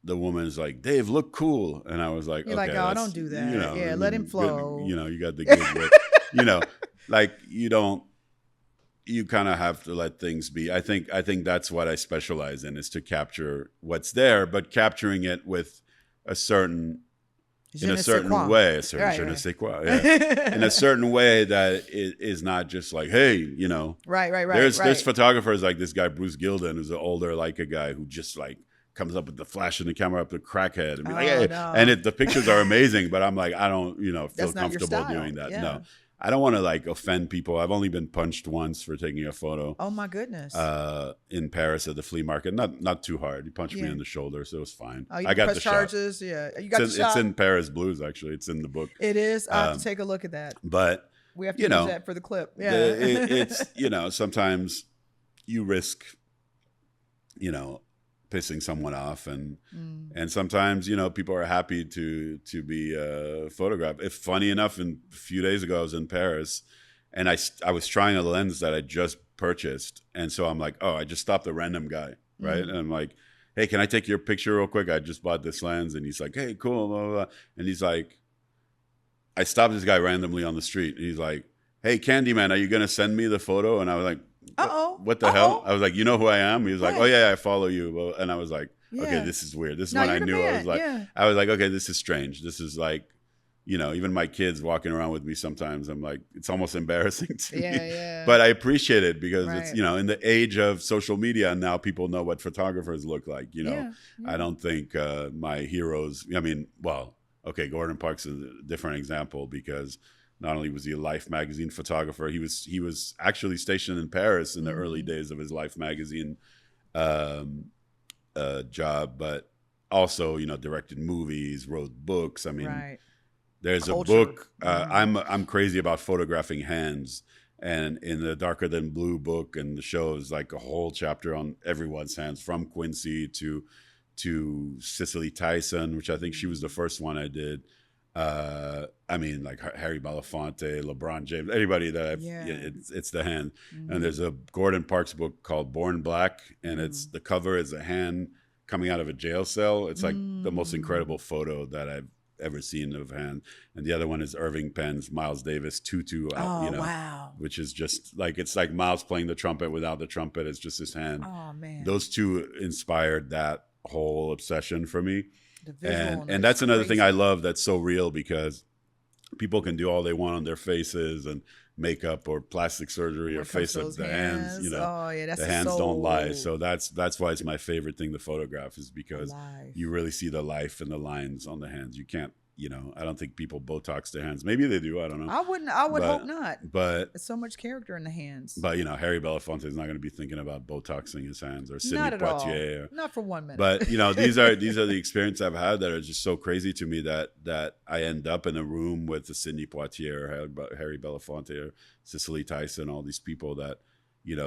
the woman's like, Dave, look cool. And I was like, You're okay, like, oh, don't do that. Let him flow. You got the good with, like you kind of have to let things be. I think that's what I specialize in, is to capture what's there, but capturing it with a certain, in a certain way, a certain je ne sais quoi, yeah. In a certain way that it is not just like, hey, Right. There's photographers like this guy Bruce Gilden, who's an older Leica guy, who just like comes up with the flash in the camera up the crackhead and be like, hey, no. and the pictures are amazing, but I'm like, I don't, feel That's not your comfortable style. doing that. Yeah. No. I don't want to like offend people. I've only been punched once for taking a photo. Oh my goodness. In Paris at the flea market. Not too hard. He punched me Yeah. in the shoulder, so it was fine. Oh, you I got press the charges. shot. Yeah, you got the shot. It's in Paris Blues, actually. It's in the book. It is. I have to take a look at that. But We have to use that for the clip. Yeah. it's sometimes you risk, pissing someone off, and sometimes people are happy to be photographed. If funny enough, a few days ago I was in Paris, and I was trying a lens that I just purchased, and so I'm like, oh, I just stopped a random guy, right? And I'm like, hey, can I take your picture real quick? I just bought this lens. And he's like, hey, cool, blah, blah, blah. And he's like, I stopped this guy randomly on the street, and he's like, hey, Candyman, are you gonna send me the photo? And I was like, what the hell? I was like, you know who I am? He was like, oh yeah, I follow you. And I was like, okay, this is weird. This is when I knew. I was like, okay, this is strange. This is like, even my kids walking around with me sometimes, I'm like, it's almost embarrassing to me. Yeah. But I appreciate it because it's, in the age of social media now, people know what photographers look like. I don't think my heroes, Gordon Parks is a different example, because not only was he a Life magazine photographer, he was actually stationed in Paris in the early days of his Life magazine job, but also directed movies, wrote books. I mean, there's Culture. a book. I'm crazy about photographing hands, and in the Darker Than Blue book and the show is like a whole chapter on everyone's hands, from Quincy to Cicely Tyson, which I think she was the first one I did. Like Harry Belafonte, LeBron James, anybody that it's the hand. And there's a Gordon Parks book called Born Black, and it's the cover is a hand coming out of a jail cell. It's like the most incredible photo that I've ever seen of hand. And the other one is Irving Penn's Miles Davis Tutu, wow. which is just like, it's like Miles playing the trumpet without the trumpet. It's just his hand. Oh man. Those two inspired that whole obsession for me. And that's that's another thing I love that's so real, because people can do all they want on their faces and makeup or plastic surgery or face up the hands. The hands don't lie. So that's why it's my favorite thing to photograph, is because you really see the life and the lines on the hands. You can't, I don't think people Botox their hands. Maybe they do. I don't know. I would hope not. But it's so much character in the hands. But Harry Belafonte is not going to be thinking about Botoxing his hands, or Sidney Not at Poitier. all. Not for 1 minute. But these are the experiences I've had that are just so crazy to me, that I end up in a room with the Sidney Poitier or Harry Belafonte or Cicely Tyson, all these people that,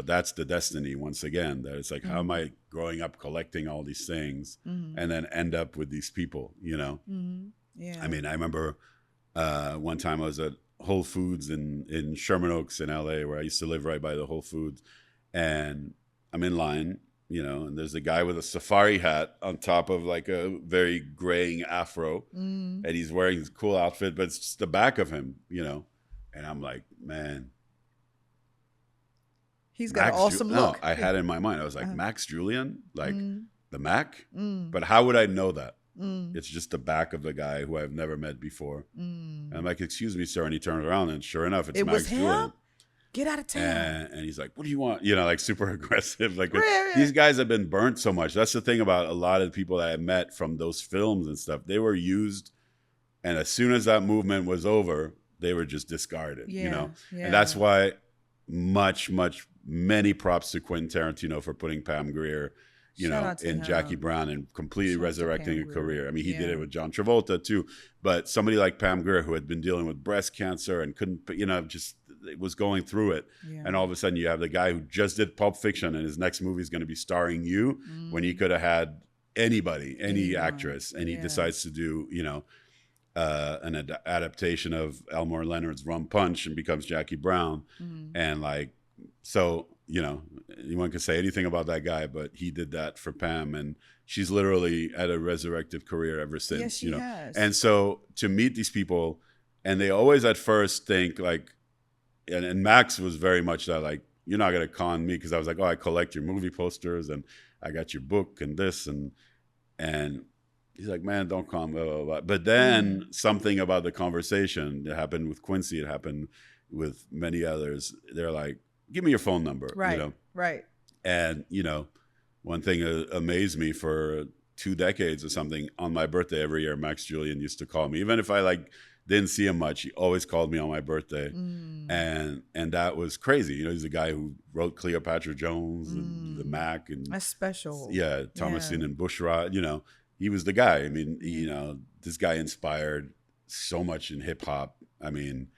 that's the destiny once again. That it's like, how am I growing up collecting all these things and then end up with these people? Yeah. I mean, I remember one time I was at Whole Foods in Sherman Oaks in LA, where I used to live right by the Whole Foods, and I'm in line, and there's a guy with a safari hat on top of like a very graying afro, and he's wearing his cool outfit, but it's just the back of him, and I'm like, man, he's got an awesome look. No, I had it in my mind. I was like, Max Julien, like the Mac, but how would I know that? It's just the back of the guy who I've never met before. And I'm like, excuse me, sir. And he turned around, and sure enough, it's Max Julien. Get out of town. And he's like, what do you want? Like super aggressive. Like these guys have been burnt so much. That's the thing about a lot of the people that I met from those films and stuff. They were used, and as soon as that movement was over, they were just discarded. And that's why many props to Quentin Tarantino for putting Pam Grier Shout out to in him. Jackie Brown and completely Shout out to resurrecting a Pam career. Grier. I mean, he did Yeah. it with John Travolta too, but somebody like Pam Grier, who had been dealing with breast cancer and couldn't, just was going through it. Yeah. And all of a sudden you have the guy who just did Pulp Fiction and his next movie is going to be starring you when he could have had anybody, any actress. And he decides to do, an adaptation of Elmore Leonard's Rum Punch and becomes Jackie Brown. And like, so, anyone could say anything about that guy, but he did that for Pam, and she's literally had a resurrected career ever since. Yes, she has. And so to meet these people, and they always at first think like, and Max was very much that, like, you're not gonna con me, because I was like, oh, I collect your movie posters and I got your book and this and he's like, man, don't con, blah, blah, blah. But then something about the conversation, it happened with Quincy, it happened with many others. They're like, give me your phone number. Right. Right. And, one thing amazed me for 2 decades or something, on my birthday every year, Max Julian used to call me. Even if I didn't see him much, he always called me on my birthday. And that was crazy. He's the guy who wrote Cleopatra Jones and The Mac. And that's special. Yeah, Thomason and Bushrod, he was the guy. I mean, this guy inspired so much in hip hop. I mean,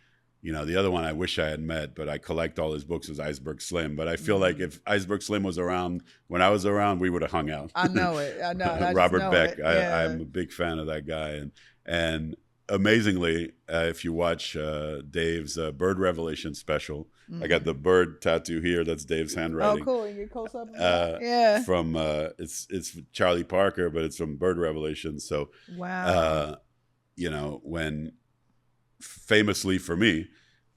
the other one I wish I had met, but I collect all his books, was Iceberg Slim. But I feel like if Iceberg Slim was around when I was around, we would have hung out. I know it. I know. Robert Beck. Yeah. I'm a big fan of that guy. And amazingly, if you watch Dave's Bird Revelation special, I got the bird tattoo here. That's Dave's handwriting. Oh, cool. You close up. Yeah. From it's Charlie Parker, but it's from Bird Revelation. So wow. When famously for me,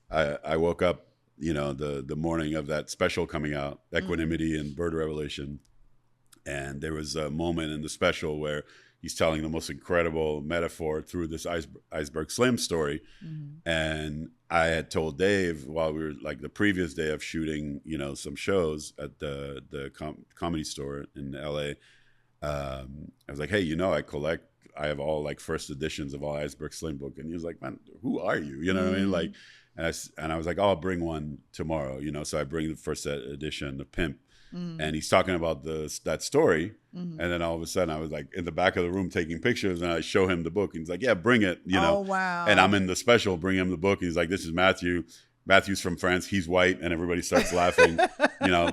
I woke up, the morning of that special coming out, Equanimity and Bird Revelation, and there was a moment in the special where he's telling the most incredible metaphor through this Iceberg Slim story. And I had told Dave, while we were like the previous day of shooting, some shows at the Comedy Store in LA, I was like, hey, I have all like first editions of all Iceberg Slim book. And he was like, man, who are you? You know what I mean? Like, and I was like, oh, I'll bring one tomorrow, So I bring the first edition, The Pimp. And he's talking about that story. And then all of a sudden I was like in the back of the room taking pictures, and I show him the book. And he's like, yeah, bring it, Oh, wow. And I'm in the special, bring him the book. And he's like, this is Matthew. Matthew's from France. He's white. And everybody starts laughing,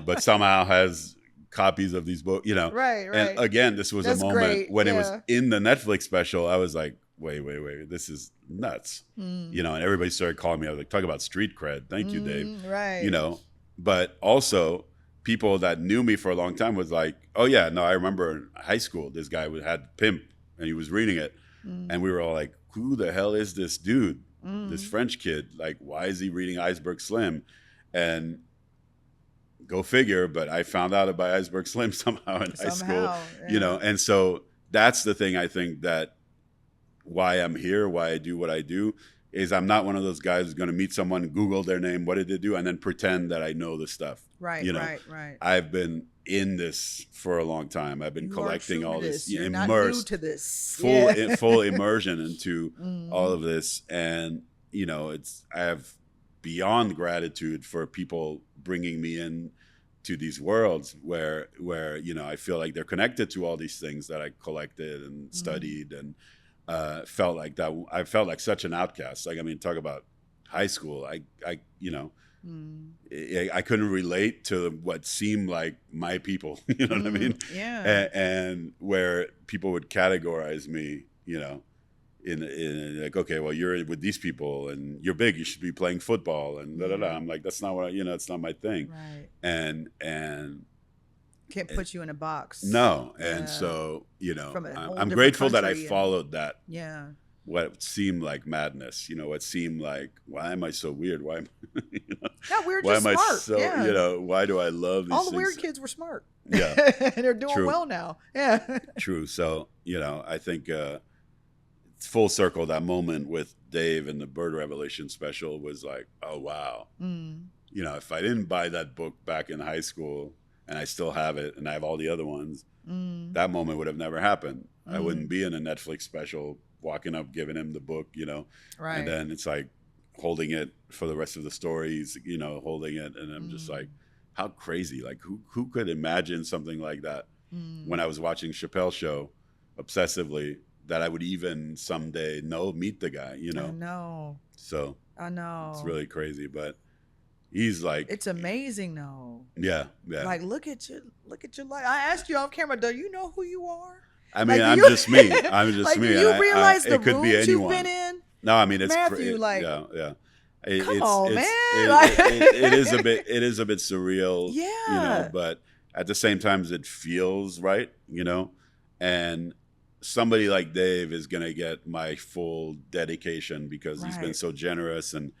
but somehow has copies of these books, Right. And again, this was That's a moment great. when it was Yeah. in the Netflix special. I was like, wait, this is nuts. And everybody started calling me. I was like, talk about street cred. Thank you, Dave. Right. But also people that knew me for a long time was like, oh yeah, no, I remember in high school, this guy had Pimp and he was reading it. And we were all like, who the hell is this dude? This French kid? Like, why is he reading Iceberg Slim? And go figure, but I found out about Iceberg Slim somehow in high school, yeah. And so that's the thing, I think, that why I'm here, why I do what I do, is I'm not one of those guys who's going to meet someone, Google their name, what did they do, and then pretend that I know the stuff. Right, right. I've been in this for a long time. I've been collecting all this, You're immersed, not new to this. full immersion into all of this, and I have beyond gratitude for people bringing me in to these worlds where I feel like they're connected to all these things that I collected and studied, and felt like that. I felt like such an outcast. Like, I mean, talk about high school. I couldn't relate to what seemed like my people. You know what I mean? Yeah. And where people would categorize me, in like, okay, well, you're with these people and you're big, you should be playing football and da da da. I'm like, that's not what it's not my thing. Right. And can't put you in a box. No. And so, From a whole I'm different grateful that I country followed that. Yeah. What seemed like madness, what seemed like, why am I so weird? Why am we're why just am smart. I so, why do I love these all the things? weird kids were smart. Yeah. And they're doing True. well now. Yeah. True. So, I think it's full circle. That moment with Dave and the Bird Revelation special was like, oh, wow. If I didn't buy that book back in high school and I still have it and I have all the other ones, that moment would have never happened. I wouldn't be in a Netflix special, walking up, giving him the book, Right. and then it's like holding it for the rest of the stories, holding it. And I'm just like, how crazy, like who could imagine something like that when I was watching Chappelle's show obsessively that I would even someday meet the guy, you know? I know. So I know. it's really crazy, but he's like, it's amazing though. Yeah. Like, look at your life. I asked you off camera, do you know who you are? I mean, like, I'm just me. I'm just like, me. Do you realize the it could be rooms you've anyone. been in? No, I mean, it's Mathieu, like, yeah. Come on, man. It is a bit surreal. Yeah. You know, but at the same time, it feels right. You know, and somebody like Dave is gonna get my full dedication because he's been so generous. And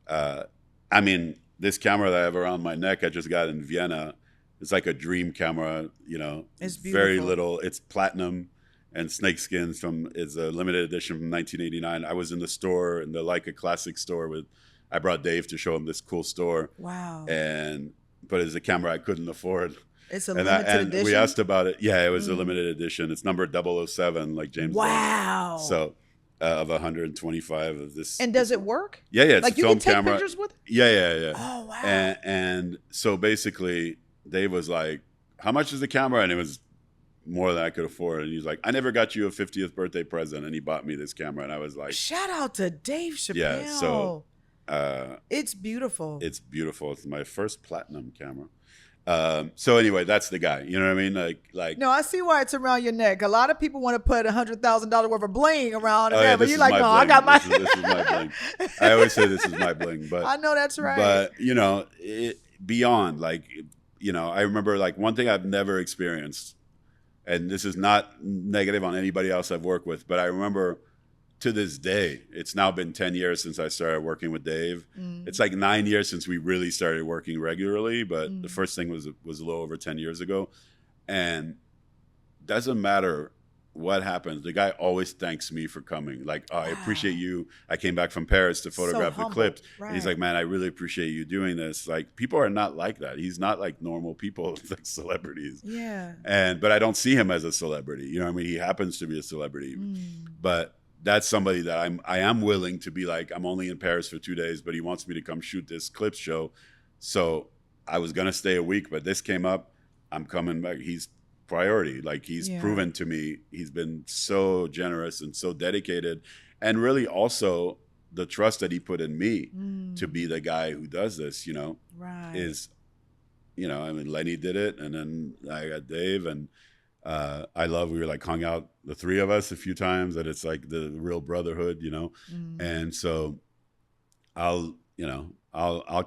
I mean, this camera that I have around my neck, I just got in Vienna. It's like a dream camera. You know, it's beautiful. Very little. It's platinum and snakeskins it's a limited edition from 1989. I was in the store, in the Leica Classic store I brought Dave to show him this cool store. Wow. But it's a camera I couldn't afford. It's a limited edition? We asked about it. Yeah, it was a limited edition. It's number 007, like James Bond. Wow. So of 125 of this. And does it work? Yeah, it's like a film camera. Like you can take pictures with it? Yeah. Oh, wow. And so basically, Dave was like, how much is the camera? And it was more than I could afford. And he's like, I never got you a 50th birthday present. And he bought me this camera. And I was like, shout out to Dave Chappelle. Yeah, so it's beautiful. It's beautiful. It's my first platinum camera. So anyway, that's the guy. You know what I mean? Like. No, I see why it's around your neck. A lot of people want to put $100,000 worth of bling around it, but you're like, no, I got my. This is my bling. I always say this is my bling, but I know that's right. But you know, beyond, like, you know, I remember like one thing I've never experienced, and this is not negative on anybody else I've worked with, but I remember to this day, it's now been 10 years since I started working with Dave. It's like 9 years since we really started working regularly, but the first thing was a little over 10 years ago. And doesn't matter what happens, the guy always thanks me for coming. Like, oh, I appreciate you. I came back from Paris to photograph the clips. Right. And he's like, man, I really appreciate you doing this. Like, people are not like that. He's not like normal people, like celebrities. Yeah. But I don't see him as a celebrity. You know what I mean? He happens to be a celebrity. But that's somebody that I am willing to be like, I'm only in Paris for 2 days, but he wants me to come shoot this clips show. So I was going to stay a week, but this came up. I'm coming back. He's priority. Like, he's proven to me, he's been so generous and so dedicated. And really also the trust that he put in me to be the guy who does this, you know, is, you know, I mean, Lenny did it. And then I got Dave, and we were like hung out, the three of us, a few times, and it's like the real brotherhood, you know. And so I'll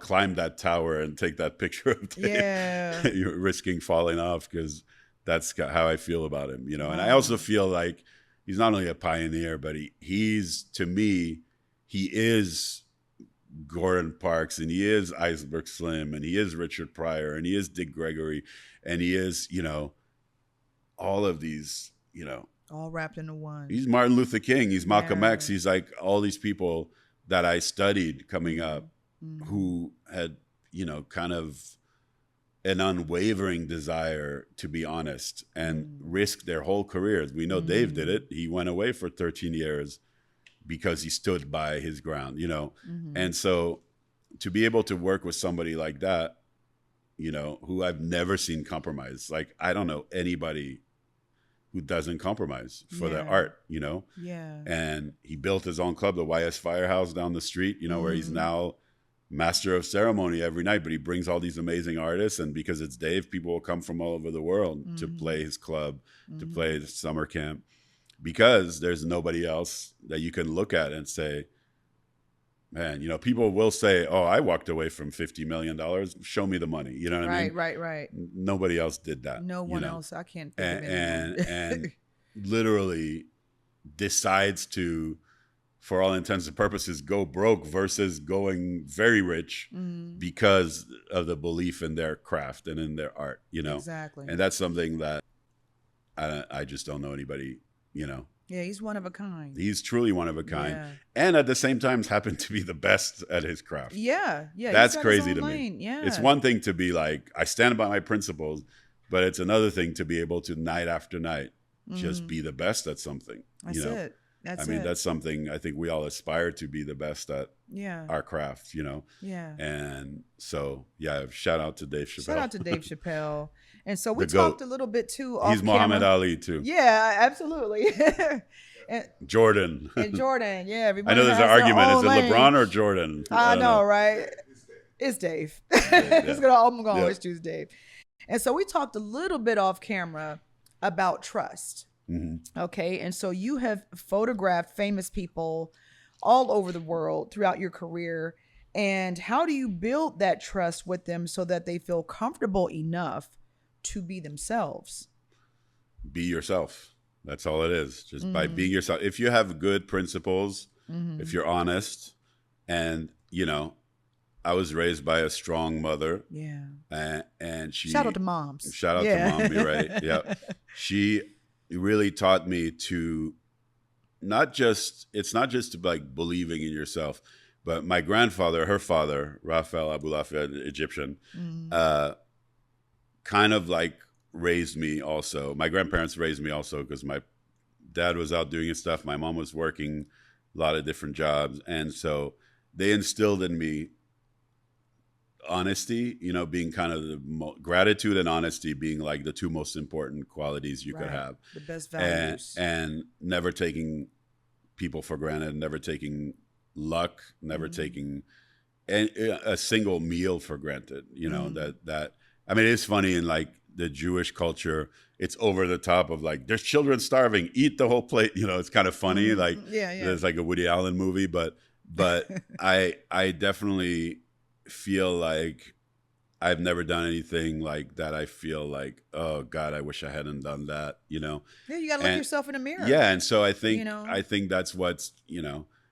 climb that tower and take that picture of Dave. Yeah. You're risking falling off, because that's how I feel about him, you know. And I also feel like he's not only a pioneer, but he's to me, he is Gordon Parks, and he is Iceberg Slim, and he is Richard Pryor, and he is Dick Gregory, and he is, you know, all of these, you know, all wrapped into one. He's Martin Luther King. He's Malcolm X. He's like all these people that I studied coming up who had, you know, kind of an unwavering desire to be honest and risk their whole careers. We know Dave did it. He went away for 13 years because he stood by his ground, you know. And so to be able to work with somebody like that, you know, who I've never seen compromise. Like, I don't know anybody who doesn't compromise for their art, you know? Yeah. And he built his own club, the YS Firehouse down the street, you know, where he's now master of ceremony every night, but he brings all these amazing artists. And because it's Dave, people will come from all over the world to play his club, to play his summer camp, because there's nobody else that you can look at and say, man, you know, people will say, oh, I walked away from $50 million. Show me the money. You know what I mean? Right. Nobody else did that. No one else. I can't think of and literally decides to, for all intents and purposes, go broke versus going very rich because of the belief in their craft and in their art, you know? Exactly. And that's something that I just don't know anybody, you know? Yeah, he's one of a kind. He's truly one of a kind. Yeah. And at the same time, happened to be the best at his craft. Yeah. That's crazy to me. Yeah. It's one thing to be like, I stand by my principles, but it's another thing to be able to night after night just be the best at something. That's you know? it. That's something I think we all aspire to be the best at Yeah. our craft, Yeah. And so, shout out to Dave Chappelle. Shout out to Dave Chappelle. And so we The GOAT. talked a little bit too off He's Muhammad camera. Ali too. Yeah, absolutely. and Jordan. Jordan, yeah. Everybody I know there's an has their argument. Is own it lane. LeBron or Jordan? I know, right? It's Dave. I'm gonna always choose Dave. And so we talked a little bit off camera about trust. Mm-hmm. Okay. And so you have photographed famous people all over the world throughout your career. And how do you build that trust with them so that they feel comfortable enough to be themselves? Be yourself. That's all it is. Just by being yourself. If you have good principles, if you're honest, and I was raised by a strong mother. Yeah. And she shout out to moms. Shout out to mom. You're right. Yeah. She really taught me to it's not just like believing in yourself, but my grandfather, her father, Raphael Abulafia, Egyptian, kind of like raised me also. My grandparents raised me also because my dad was out doing his stuff. My mom was working a lot of different jobs. And so they instilled in me honesty, being kind of gratitude and honesty being like the two most important qualities you could have. The best values. And never taking people for granted, never taking luck, never taking a single meal for granted. It's funny in like the Jewish culture, it's over the top of like, there's children starving, eat the whole plate. It's kind of funny. Like there's like a Woody Allen movie, but I definitely feel like I've never done anything like that. I feel like, oh God, I wish I hadn't done that, Yeah, you got to look yourself in the mirror. Yeah. And so I think that's what's,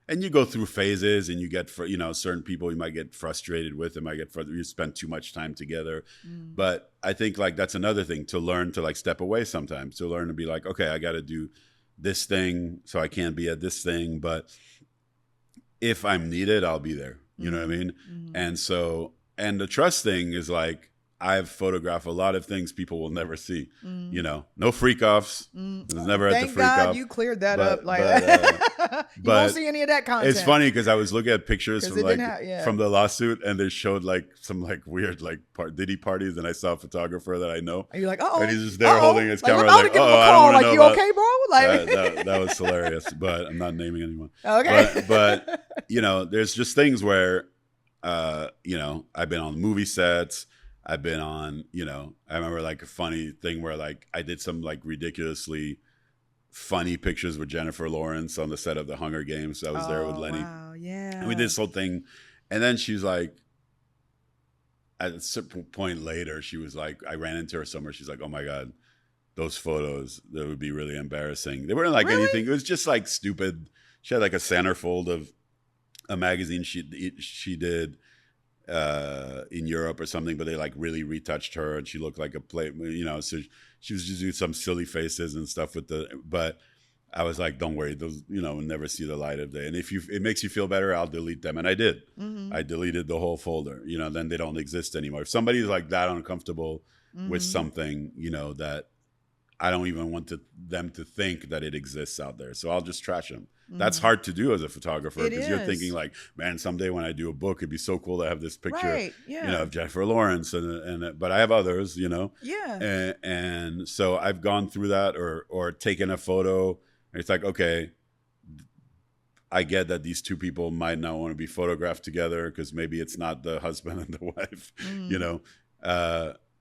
and you go through phases and you get, certain people you might get frustrated with, and might get you spend too much time together. But I think like that's another thing, to learn to like step away sometimes, to learn to be like, okay, I got to do this thing, so I can't be at this thing. But if I'm needed, I'll be there. You know what I mean? And so, and the trust thing is like, I've photographed a lot of things people will never see. No freak offs. It was never at the freak off. Thank God you cleared that up. Like, you won't see any of that content. It's funny because I was looking at pictures from from the lawsuit, and they showed like some like weird like Diddy parties, and I saw a photographer that I know. And you're like, oh, and he's just there holding his camera. Like, I don't want to know. Like, you okay, bro? Like, that was hilarious, but I'm not naming anyone. Okay, but there's just things where, I've been on movie sets. I've been on, I remember like a funny thing where like I did some like ridiculously funny pictures with Jennifer Lawrence on the set of the Hunger Games. I was there with Lenny. Wow, yeah. And we did this whole thing. And then she's like, at a certain point later, she was like, I ran into her somewhere. She's like, oh my God, those photos, that would be really embarrassing. They weren't like anything. It was just like stupid. She had like a centerfold of a magazine she did in Europe or something, but they like really retouched her and she looked like a plate, so she was just doing some silly faces and stuff but I was like, don't worry, those, will never see the light of day. And if it makes you feel better, I'll delete them. And I did. I deleted the whole folder, then they don't exist anymore. If somebody's like that uncomfortable with something, that I don't even want them to think that it exists out there. So I'll just trash them. That's hard to do as a photographer, because you're thinking like, man, someday when I do a book, it'd be so cool to have this picture, of Jennifer Lawrence, but I have others, and so I've gone through that, or taken a photo, and it's like, okay, I get that these two people might not want to be photographed together because maybe it's not the husband and the wife,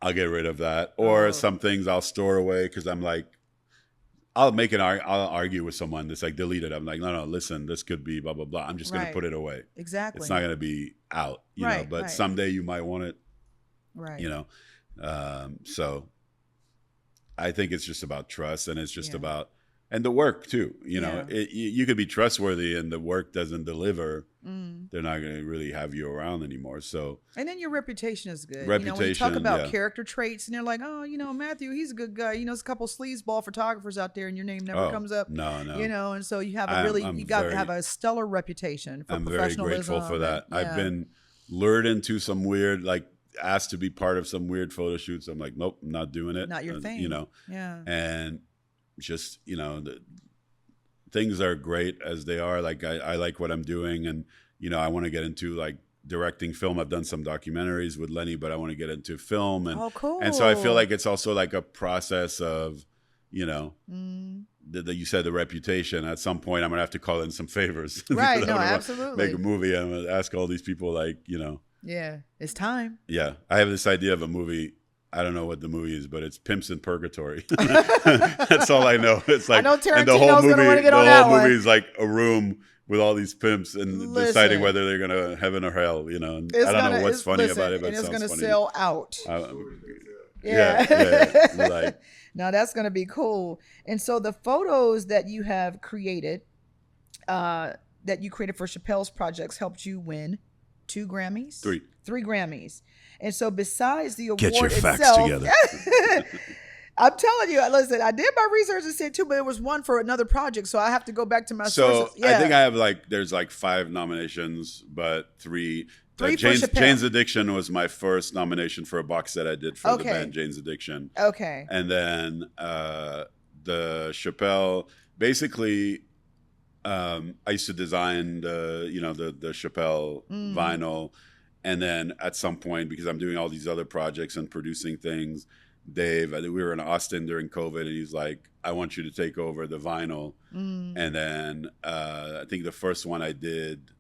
I'll get rid of that. Or some things I'll store away because I'm like, I'll argue with someone that's like, delete it. I'm like, no, listen, this could be blah, blah, blah. I'm just going to put it away. Exactly. It's not going to be out, you know, but someday you might want it, so I think it's just about trust, and it's just about, and the work too, you could be trustworthy and the work doesn't deliver. They're not going to really have you around anymore. So, and then your reputation is good. Reputation, when you talk about character traits, and they're like, oh, Mathieu, he's a good guy. There's a couple sleazeball photographers out there, and your name never comes up. No. And so you have have a stellar reputation for professionalism. I'm very grateful for that. I've been lured into some weird, like asked to be part of some weird photo shoots. I'm like, nope, I'm not doing it. Not your thing. And just, things are great as they are. Like I like what I'm doing, and I want to get into like directing film. I've done some documentaries with Lenny, but I want to get into film, and cool. And so I feel like it's also like a process of, you said the reputation. At some point, I'm gonna have to call in some favors. Right? No, absolutely. Make a movie. I'm gonna ask all these people, like, Yeah, it's time. Yeah, I have this idea of a movie. I don't know what the movie is, but it's Pimps in Purgatory. That's all I know. It's like, I know Tarantino's and the whole gonna want to get on that one. The whole movie is like a room with all these pimps and deciding whether they're gonna heaven or hell. And I don't know what's funny about it, but it's gonna funny. sell out. Yeah. Like, now that's gonna be cool. And so the photos that you have created, for Chappelle's projects, helped you win 2 Grammys, 3 Grammys. And so besides the award get your itself, facts together. I'm telling you, listen, I did my research and said 2, but it was 1 for another project. So I have to go back to my sources. I think I have there's 5 nominations, but 3 Jane's Addiction was my first nomination for a box set I did for the band Jane's Addiction. Okay. And then the Chappelle, basically, I used to design the Chappelle vinyl. And then at some point, because I'm doing all these other projects and producing things, Dave, I think we were in Austin during COVID, and he's like, I want you to take over the vinyl. And then I think the first one I did,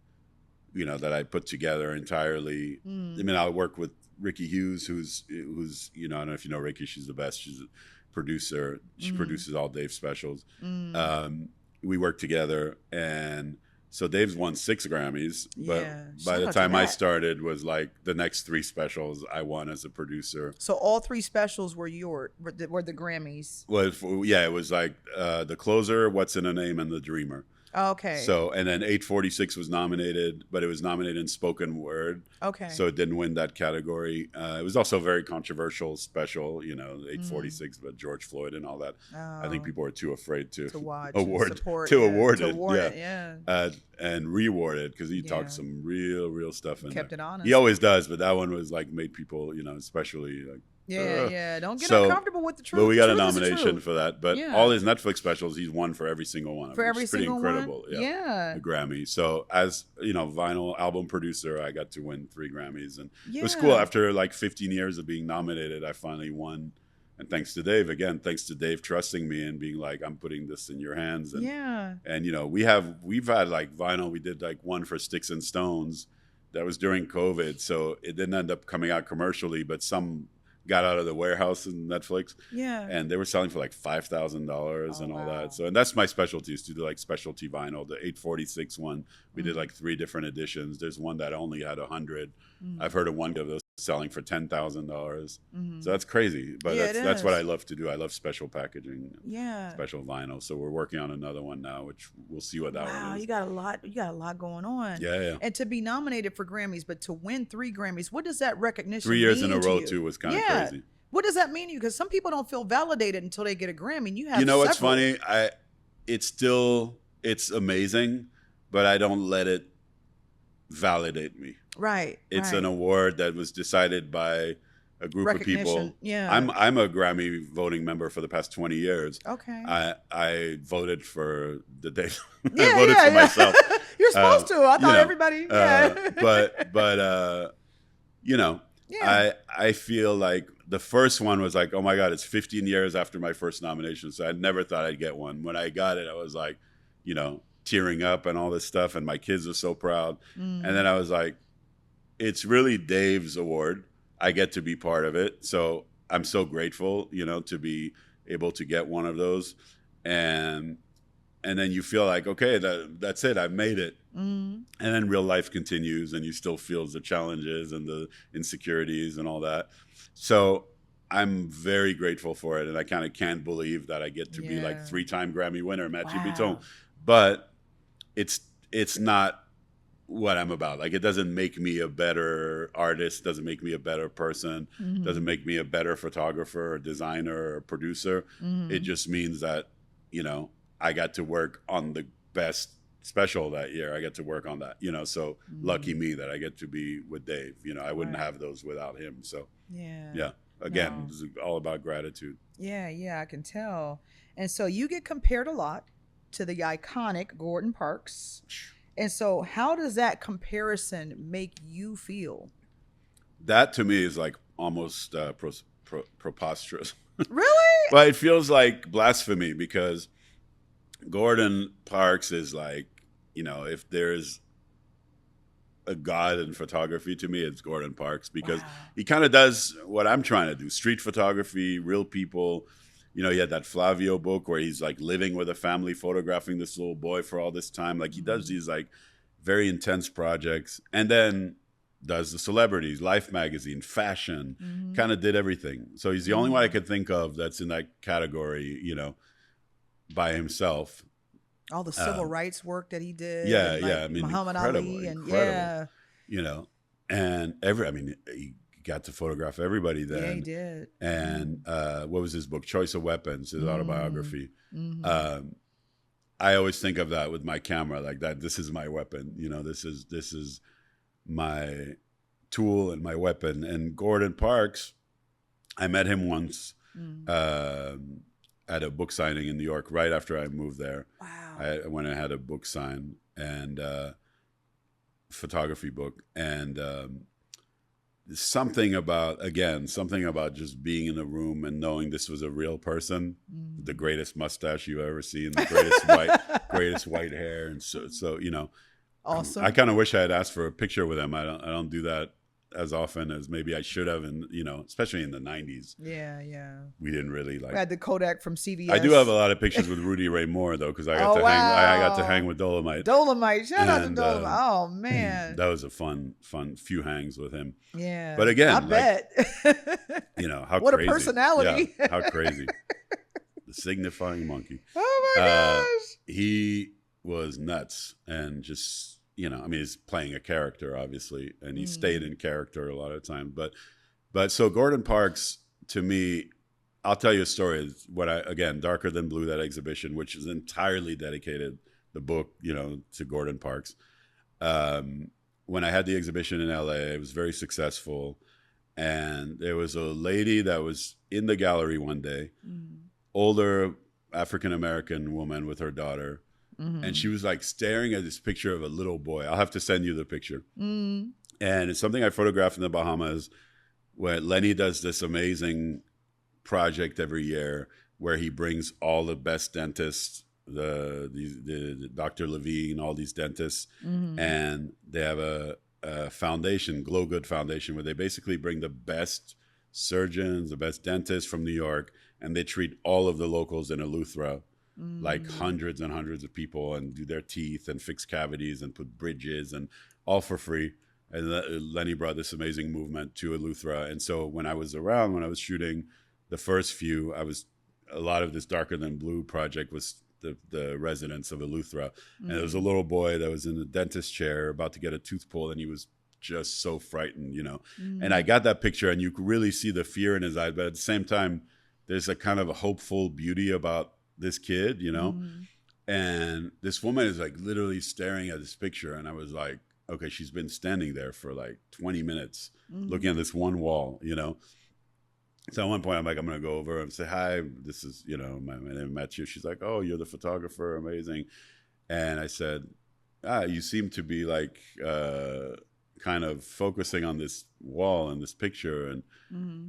that I put together entirely. I mean, I work with Ricky Hughes, who's I don't know if you know Ricky, she's the best. She's a producer. She produces all Dave's specials. We work together, and so Dave's won 6 Grammys, but by the time I started was like the next 3 specials I won as a producer. So all 3 specials were the Grammys. Well, it was like The Closer, What's in a Name, and The Dreamer. Okay. So, and then 846 was nominated, but it was nominated in spoken word. Okay. So it didn't win that category. It was also a very controversial special, 846, but George Floyd and all that. I think people are too afraid to watch, award it. Yeah. And reward it, because he talked some real stuff in there. Kept it honest. He always does, but that one was made people, especially like. Don't get uncomfortable with the truth. But we got a nomination for that. But all his Netflix specials, he's won for every single one. For every single one? Pretty incredible. Yeah. The Grammy. So as, vinyl album producer, I got to win 3 Grammys. And it was cool. After 15 years of being nominated, I finally won. And thanks to Dave, Dave trusting me and being like, I'm putting this in your hands. And, and we've had vinyl. We did one for Sticks and Stones. That was during COVID. So it didn't end up coming out commercially, but some got out of the warehouse in Netflix. Yeah. And they were selling for $5,000 and all that. So, and that's my specialty, is to do specialty vinyl. The 846 one, we did 3 different editions. There's one that only had 100. I've heard of one of those selling for $10,000. So that's crazy. But that's what I love to do. I love special packaging. Special vinyl. So we're working on another one now, which we'll see what that one is. Wow, you got a lot going on. Yeah. And to be nominated for Grammys, but to win 3 Grammys, what does that recognition 3 years mean in a row you? too was kind of crazy. What does that mean to you? Because some people don't feel validated until they get a Grammy. And you have what's funny? It's amazing, but I don't let it validate me. Right. It's an award that was decided by a group of people. Yeah. I'm a Grammy voting member for the past 20 years. Okay. I voted for the day. I voted for myself. You're supposed to. I thought everybody. I feel like the first one was like, oh my God, it's 15 years after my first nomination. So I never thought I'd get one. When I got it, I was like, tearing up and all this stuff. And my kids are so proud. And then I was like, it's really Dave's award. I get to be part of it. So I'm so grateful, to be able to get one of those. And then you feel like, okay, that's it. I've made it. And then real life continues, and you still feel the challenges and the insecurities and all that. So I'm very grateful for it. And I kind of can't believe that I get to be 3-time Grammy winner, Mathieu Bitton. But it's not what I'm about. It doesn't make me a better artist, doesn't make me a better person, doesn't make me a better photographer or designer or producer. It just means that, I got to work on the best special that year. I get to work on that, so lucky me that I get to be with Dave. I wouldn't have those without him. So again, this is all about gratitude. Yeah, I can tell. And so you get compared a lot to the iconic Gordon Parks. And so how does that comparison make you feel? That to me is like almost preposterous. Really? Well, it feels like blasphemy because Gordon Parks is like, if there's a god in photography, to me, it's Gordon Parks because he kind of does what I'm trying to do: street photography, real people. He had that Flavio book where he's like living with a family, photographing this little boy for all this time. Like he does these like very intense projects, and then does the celebrities, Life magazine, fashion, kind of did everything. So he's the only one I could think of that's in that category, by himself. All the civil rights work that he did. Yeah, and, I mean, Muhammad Ali and and he got to photograph everybody then. Yeah, he did. And what was his book? Choice of Weapons, his autobiography. I always think of that with my camera, like that. This is my weapon. This is my tool and my weapon. And Gordon Parks, I met him once at a book signing in New York right after I moved there. Wow. I went and had a book sign and photography book. And something about just being in a room and knowing this was a real person, the greatest mustache you've ever seen, the greatest white hair. And so awesome. I kind of wish I had asked for a picture with him. I don't do that as often as maybe I should have, and especially in the 90s. Yeah. We didn't really like. We had the Kodak from CVS. I do have a lot of pictures with Rudy Ray Moore though, because I got to hang with Dolomite. Shout out to Dolomite. Oh man, that was a fun few hangs with him. Yeah, but again, I bet. How what crazy. A personality. Yeah, how crazy. The signifying monkey. Oh my gosh. He was nuts and just. He's playing a character, obviously, and he stayed in character a lot of times. But so Gordon Parks, to me, I'll tell you a story. Darker Than Blue, that exhibition, which is entirely dedicated, the book, to Gordon Parks. When I had the exhibition in LA, it was very successful. And there was a lady that was in the gallery one day, older African-American woman with her daughter. And she was like staring at this picture of a little boy. I'll have to send you the picture. And it's something I photographed in the Bahamas, where Lenny does this amazing project every year where he brings all the best dentists, the Dr. Levine, all these dentists, and they have a foundation, Glow Good Foundation, where they basically bring the best surgeons, the best dentists from New York, and they treat all of the locals in Eleuthera. Like hundreds and hundreds of people, and do their teeth and fix cavities and put bridges and all for free. And Lenny brought this amazing movement to Eleuthera. And so when I was shooting the first few, a lot of this Darker Than Blue project was the residents of Eleuthera. And there was a little boy that was in the dentist chair about to get a tooth pulled, and he was just so frightened, And I got that picture, and you could really see the fear in his eyes. But at the same time, there's a kind of a hopeful beauty about this kid, and this woman is like literally staring at this picture, and I was like, okay, she's been standing there for like 20 minutes looking at this one wall, So at one point I'm like, I'm gonna go over and say hi, this is my name Mathieu. She's like, oh, you're the photographer, amazing. And I said, you seem to be like kind of focusing on this wall and this picture, and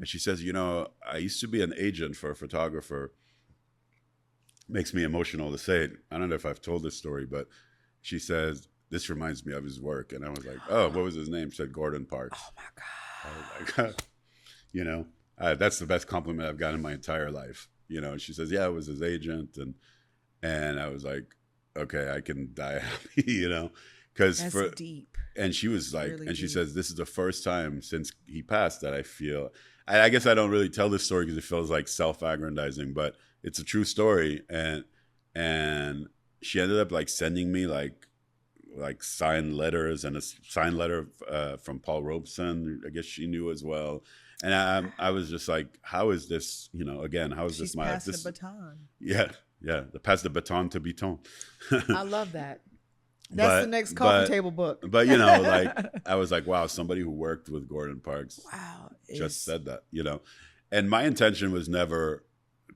she says, I used to be an agent for a photographer. Makes me emotional to say it. I don't know if I've told this story, but she says, this reminds me of his work. And I was like, oh, what was his name? She said, Gordon Parks. Oh my God. I was like, that's the best compliment I've gotten in my entire life. She says, yeah, it was his agent. And I was like, okay, I can die happy, because that's deep. And she was like, really and she deep. says, this is the first time since he passed that I feel, I guess I don't really tell this story because it feels like self-aggrandizing, but it's a true story. And she ended up like sending me like signed letters, and a signed letter from Paul Robeson, I guess she knew as well. And I was just like, how is this, again, how is this my life? She's passed the baton. Yeah. The pass the baton to Bitton. I love that. That's the next coffee table book. But like I was like, wow, somebody who worked with Gordon Parks wow, just said that, And my intention was never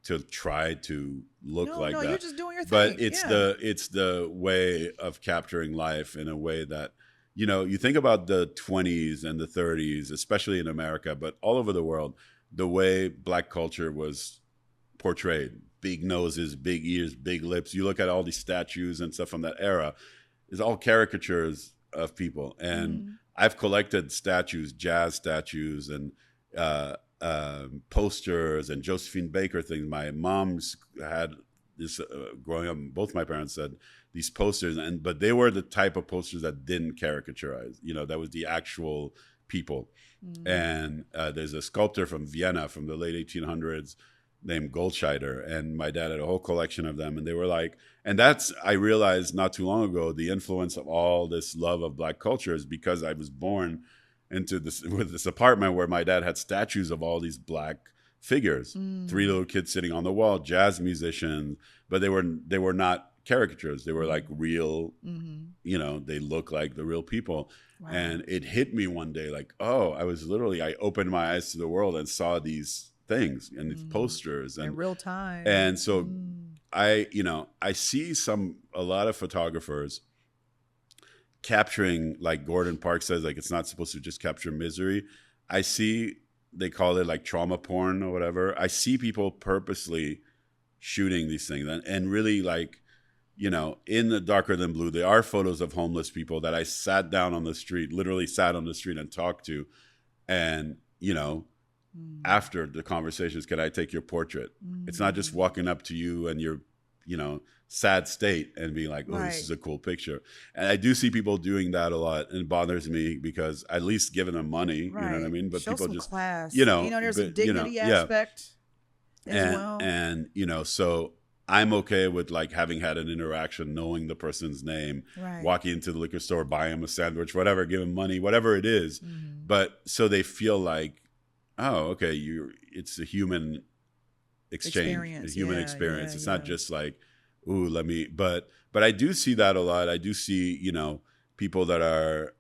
to try to look like no, that. you're just doing your thing. But it's the way of capturing life in a way that, you think about the 20s and the 30s, especially in America, but all over the world, the way Black culture was portrayed. Big noses, big ears, big lips. You look at all these statues and stuff from that era, it's all caricatures of people. And I've collected statues, jazz statues, and posters and Josephine Baker things. My mom's had this growing up. Both my parents had these posters, but they were the type of posters that didn't caricaturize. That was the actual people. And there's a sculptor from Vienna from the late 1800s named Goldscheider, and my dad had a whole collection of them. And they were like, and I realized not too long ago, the influence of all this love of Black culture is because I was born into this apartment where my dad had statues of all these Black figures, 3 little kids sitting on the wall, jazz musicians, but they were not caricatures. They were like real, they look like the real people. Wow. And it hit me one day like, I opened my eyes to the world and saw these things and these posters and in real time. And so I see a lot of photographers capturing, like Gordon Parks says, like it's not supposed to just capture misery. I see they call it like trauma porn or whatever. I see people purposely shooting these things and really like, in the Darker Than Blue, there are photos of homeless people that I sat down on the street, literally sat on the street and talked to. And, after the conversations, can I take your portrait? It's not just walking up to you and your, sad state and being like, oh, this is a cool picture. And I do see people doing that a lot, and it bothers me because at least giving them money, you know what I mean? But show people some just, class. There's a dignity aspect as well. And, so I'm okay with like having had an interaction, knowing the person's name, walking into the liquor store, buying them a sandwich, whatever, give them money, whatever it is. But so they feel like, oh, okay, it's a human exchange, a human experience. It's not just like, ooh, but I do see that a lot. I do see, people that are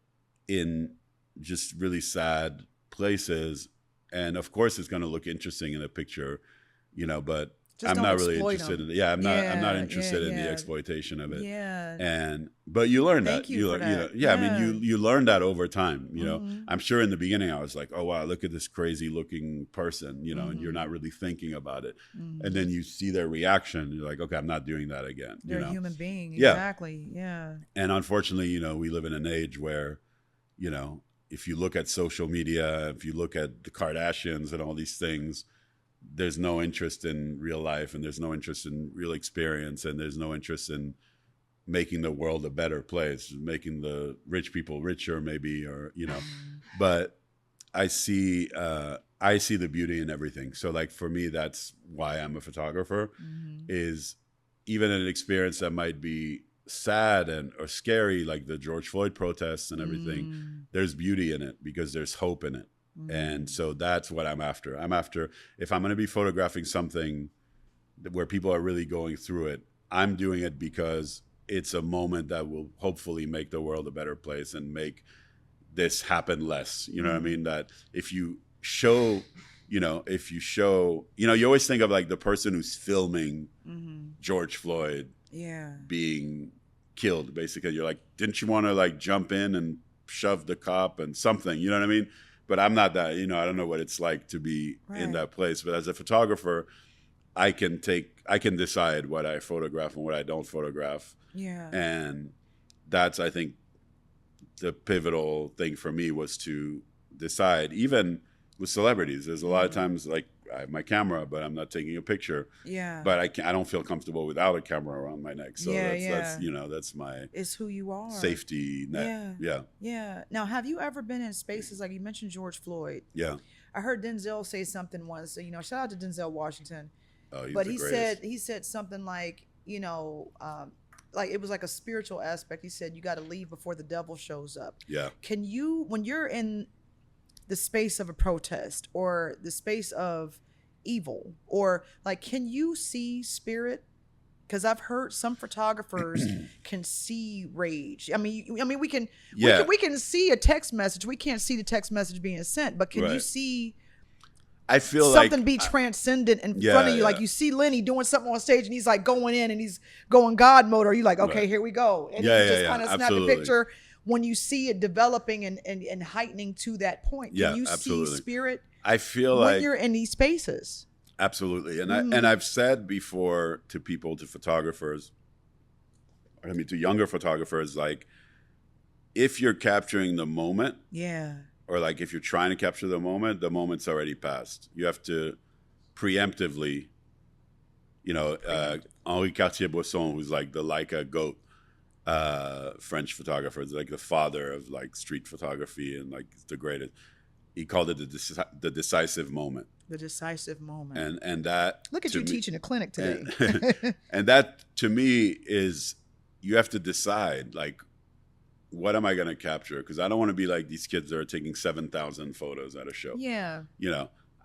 in just really sad places. And of course it's going to look interesting in a picture, but just I'm not really interested in it. Yeah, I'm not interested in the exploitation of it. Yeah. But you learn that. You learn that over time. I'm sure in the beginning I was like, oh wow, look at this crazy looking person, and you're not really thinking about it. And then you see their reaction, you're like, okay, I'm not doing that again. They're a human being. Exactly. Yeah. And unfortunately, we live in an age where, if you look at social media, if you look at the Kardashians and all these things, there's no interest in real life, and there's no interest in real experience, and there's no interest in making the world a better place, making the rich people richer maybe, or, but I see the beauty in everything. So like for me, that's why I'm a photographer, is even an experience that might be sad or scary, like the George Floyd protests and everything, there's beauty in it because there's hope in it. And so that's what I'm after. If I'm going to be photographing something where people are really going through it, I'm doing it because it's a moment that will hopefully make the world a better place and make this happen less. You know what I mean? That if you show, you always think of like the person who's filming George Floyd being killed, basically. You're like, didn't you want to like jump in and shove the cop and something? You know what I mean? But I'm not that, I don't know what it's like to be in that place. But as a photographer, I can decide what I photograph and what I don't photograph. Yeah. And that's, I think, the pivotal thing for me was to decide, even with celebrities. There's a lot of times like I have my camera, but I'm not taking a picture. Yeah. But I don't feel comfortable without a camera around my neck. So that's my it's who you are. Safety net. Yeah. Now, have you ever been in spaces like you mentioned George Floyd? Yeah. I heard Denzel say something once. So, shout out to Denzel Washington. Oh, he's but the he greatest. said something like, like it was like a spiritual aspect. He said you got to leave before the devil shows up. Yeah. Can you, when you're in the space of a protest or the space of evil, or like, can you see spirit? Because I've heard some photographers can see rage. I mean, we can see a text message. We can't see the text message being sent, but can you see I feel something like be transcendent in yeah, front of you. yeah. Like you see Lenny doing something on stage and he's like going in and he's going God mode, or you like, okay, Right. here we go. And Yeah, you yeah, just yeah, kind of snap a absolutely. picture when you see it developing and heightening to that point. Can Yeah, you absolutely. see spirit I feel when like you're in these spaces? absolutely. And I've said before to people, to photographers, I mean to younger photographers, like if you're capturing the moment, Yeah. or like if you're trying to capture the moment's already passed. You have to preemptively, Henri Cartier-Bresson, who's like the Leica goat, French photographer, is like the father of like street photography and like the greatest. He called it the decisive moment. The decisive moment. And that, look at you teaching a clinic today. And that to me is, you have to decide like, what am I going to capture? Because I don't want to be like these kids that are taking 7,000 photos at a show. Yeah.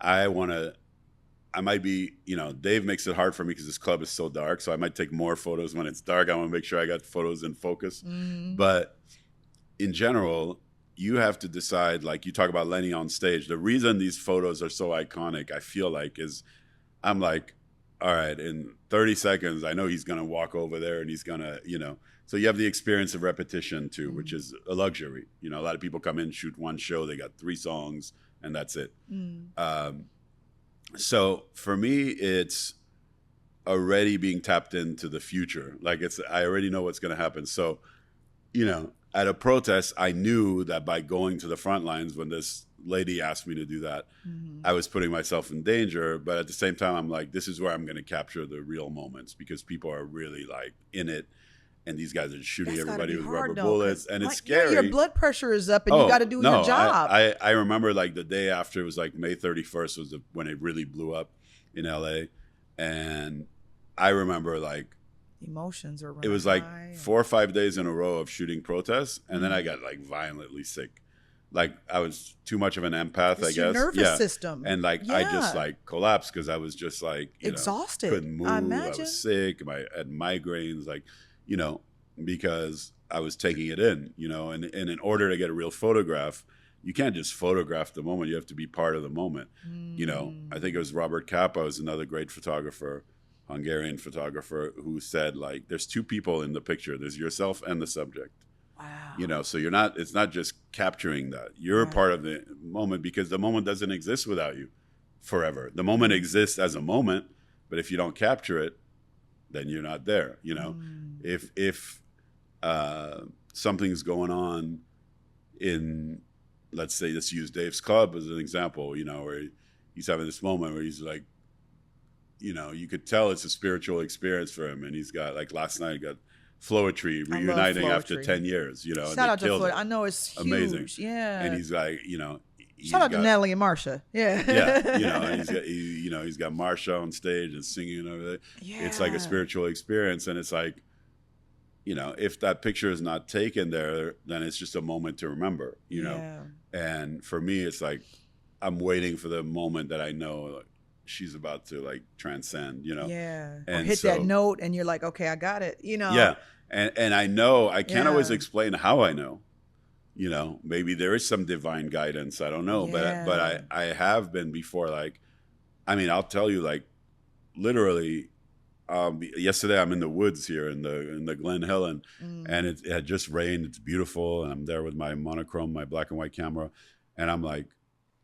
I might be, Dave makes it hard for me because this club is so dark. So I might take more photos when it's dark. I want to make sure I got photos in focus. But in general, you have to decide, like you talk about Lenny on stage. The reason these photos are so iconic, I feel like, is I'm like, all right, in 30 seconds, I know he's going to walk over there and he's going to, So you have the experience of repetition too, which is a luxury. A lot of people come in, shoot one show, they got 3 songs, and that's it. So for me, it's already being tapped into the future. Like I already know what's going to happen. So, at a protest, I knew that by going to the front lines, when this lady asked me to do that, I was putting myself in danger. But at the same time, I'm like, this is where I'm going to capture the real moments, because people are really like in it. And these guys are shooting everybody with rubber bullets, and it's scary. Your blood pressure is up, and you got to do your job. I remember like the day after, it was like May 31st was when it really blew up in LA, and I remember like emotions are. It was like 4 or 5 days in a row of shooting protests, and then I got like violently sick. Like I was too much of an empath, it's I guess. Your nervous system, and like I just like collapsed because I was just like exhausted, couldn't move. I was sick. I had migraines, like. Because I was taking it in, and in order to get a real photograph, you can't just photograph the moment. You have to be part of the moment. I think it was Robert Capa, who's another great photographer, Hungarian photographer, who said like, there's 2 people in the picture. There's yourself and the subject. Wow. So it's not just capturing that. You're part of the moment, because the moment doesn't exist without you forever. The moment exists as a moment, but if you don't capture it, then you're not there. If something's going on in, let's say, let's use Dave's club as an example, where he's having this moment where he's like, you could tell it's a spiritual experience for him. And he's got, like last night, he got Floetry reuniting after 10 years, Shout out to Floetry. I know it's huge. Amazing. Yeah. And he's like, shout out to Natalie and Marsha. Yeah. Yeah. And he's got Marsha on stage and singing and everything. Yeah. It's like a spiritual experience. And it's like, if that picture is not taken there, then it's just a moment to remember, And for me, it's like, I'm waiting for the moment that I know like, she's about to like transcend, Yeah. And or hit that note and you're like, okay, I got it, Yeah. And I know, I can't always explain how I know. Maybe there is some divine guidance. I don't know, but I have been before. Like, I mean, I'll tell you, like, literally, yesterday I'm in the woods here in the Glen Helen, and it had just rained. It's beautiful, and I'm there with my monochrome, my black and white camera, and I'm like,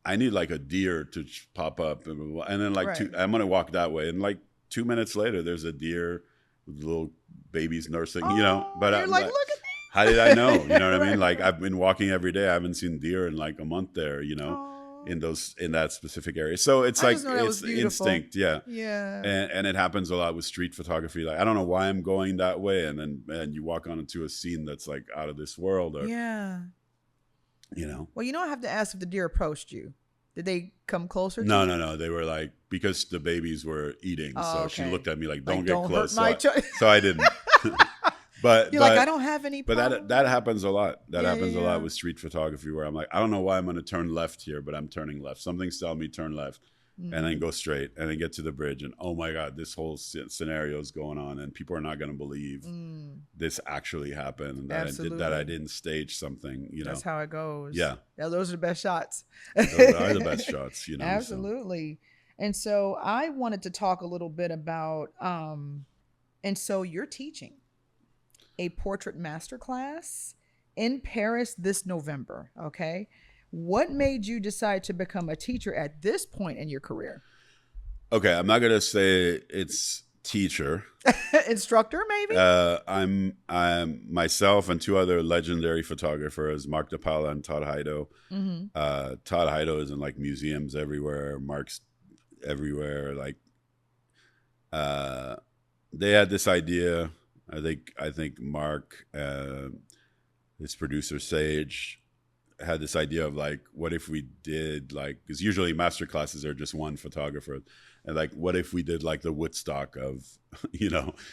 I need like a deer to pop up, and then like I'm gonna walk that way, and like 2 minutes later, there's a deer with little babies nursing, But I'm like, look at me. How did I know? You know what I mean? Like I've been walking every day. I haven't seen deer in like a month there, in that specific area. So it's like it's instinct, yeah. And it happens a lot with street photography. Like I don't know why I'm going that way, and then you walk onto a scene that's like out of this world, or Well, I have to ask if the deer approached you. Did they come closer? No. They were like, because the babies were eating, so she looked at me like, "Don't get close." So I didn't. But you're like, I don't have any problem. But that happens a lot. That happens a lot with street photography, where I'm like, I don't know why I'm going to turn left here, but I'm turning left. Something's telling me turn left. and then go straight and then get to the bridge. And oh my God, this whole scenario is going on and people are not going to believe this actually happened. That I didn't stage something, That's how it goes. Yeah. Those are the best shots. Those are the best shots, Absolutely. So. And so I wanted to talk a little bit about, and so you're teaching a portrait masterclass in Paris this November. Okay. What made you decide to become a teacher at this point in your career? Okay, I'm not gonna say it's teacher, instructor, maybe. I'm myself and two other legendary photographers, Mark DePaula and Todd Heido. Todd Heido is in like museums everywhere. Mark's everywhere. Like, they had this idea. I think Mark, his producer Sage, had this idea of like, what if we did like, because usually master classes are just one photographer, and like, what if we did like the Woodstock of,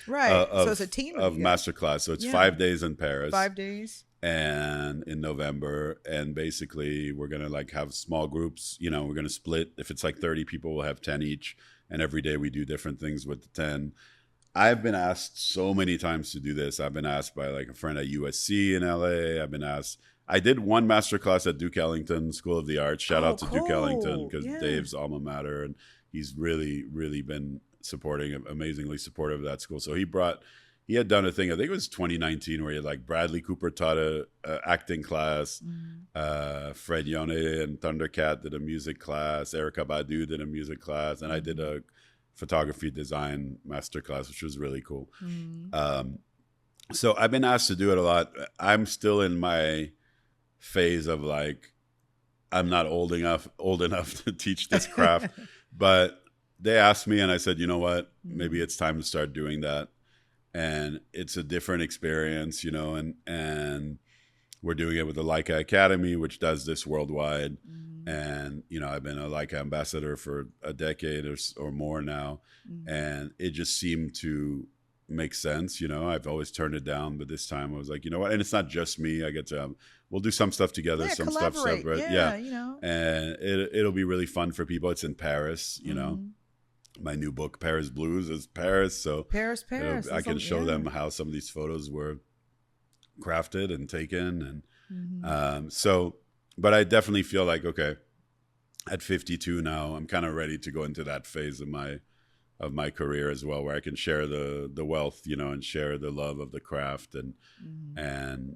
right? So it's a team of master class. So it's 5 days in Paris, 5 days, and in November, and basically we're gonna like have small groups. We're gonna split. If it's like 30 people, we'll have 10 each, and every day we do different things with the 10. I've been asked so many times to do this. I've been asked by like a friend at USC in LA. I've been asked. I did one masterclass at Duke Ellington School of the Arts. Shout out to Duke Ellington, because Dave's alma mater, and he's really, really been amazingly supportive of that school. So he had done a thing, I think it was 2019, where he had like Bradley Cooper taught a acting class, Fred Yone and Thundercat did a music class, Erykah Badu did a music class, and I did a photography design masterclass, which was really cool. So I've been asked to do it a lot. I'm still in my phase of like, I'm not old enough to teach this craft, but they asked me and I said, you know what, maybe it's time to start doing that. And it's a different experience, and we're doing it with the Leica Academy, which does this worldwide. And, I've been a Leica ambassador for a decade or more now. And it just seemed to make sense. I've always turned it down, but this time I was like, you know what? And it's not just me. I get to, we'll do some stuff together, some stuff separate. And it'll be really fun for people. It's in Paris, my new book, Paris Blues, is Paris. So Paris. I can show them how some of these photos were crafted and taken. And but I definitely feel like, okay, at 52 now, I'm kind of ready to go into that phase of my career as well, where I can share the wealth, and share the love of the craft. And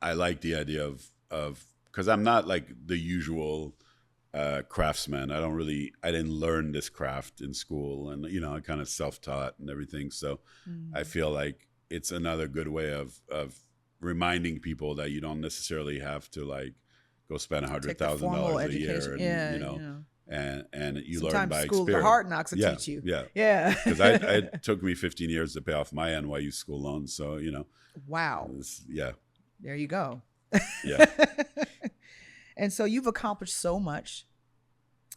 I like the idea of, because I'm not like the usual craftsman. I didn't learn this craft in school, and I kind of self-taught and everything. So I feel like it's another good way of reminding people that you don't necessarily have to like go spend $100,000 a year, and you sometimes learn by school, experience. The hard knocks will teach you. Yeah. Because it took me 15 years to pay off my NYU school loan. So wow. There you go. Yeah. And so you've accomplished so much.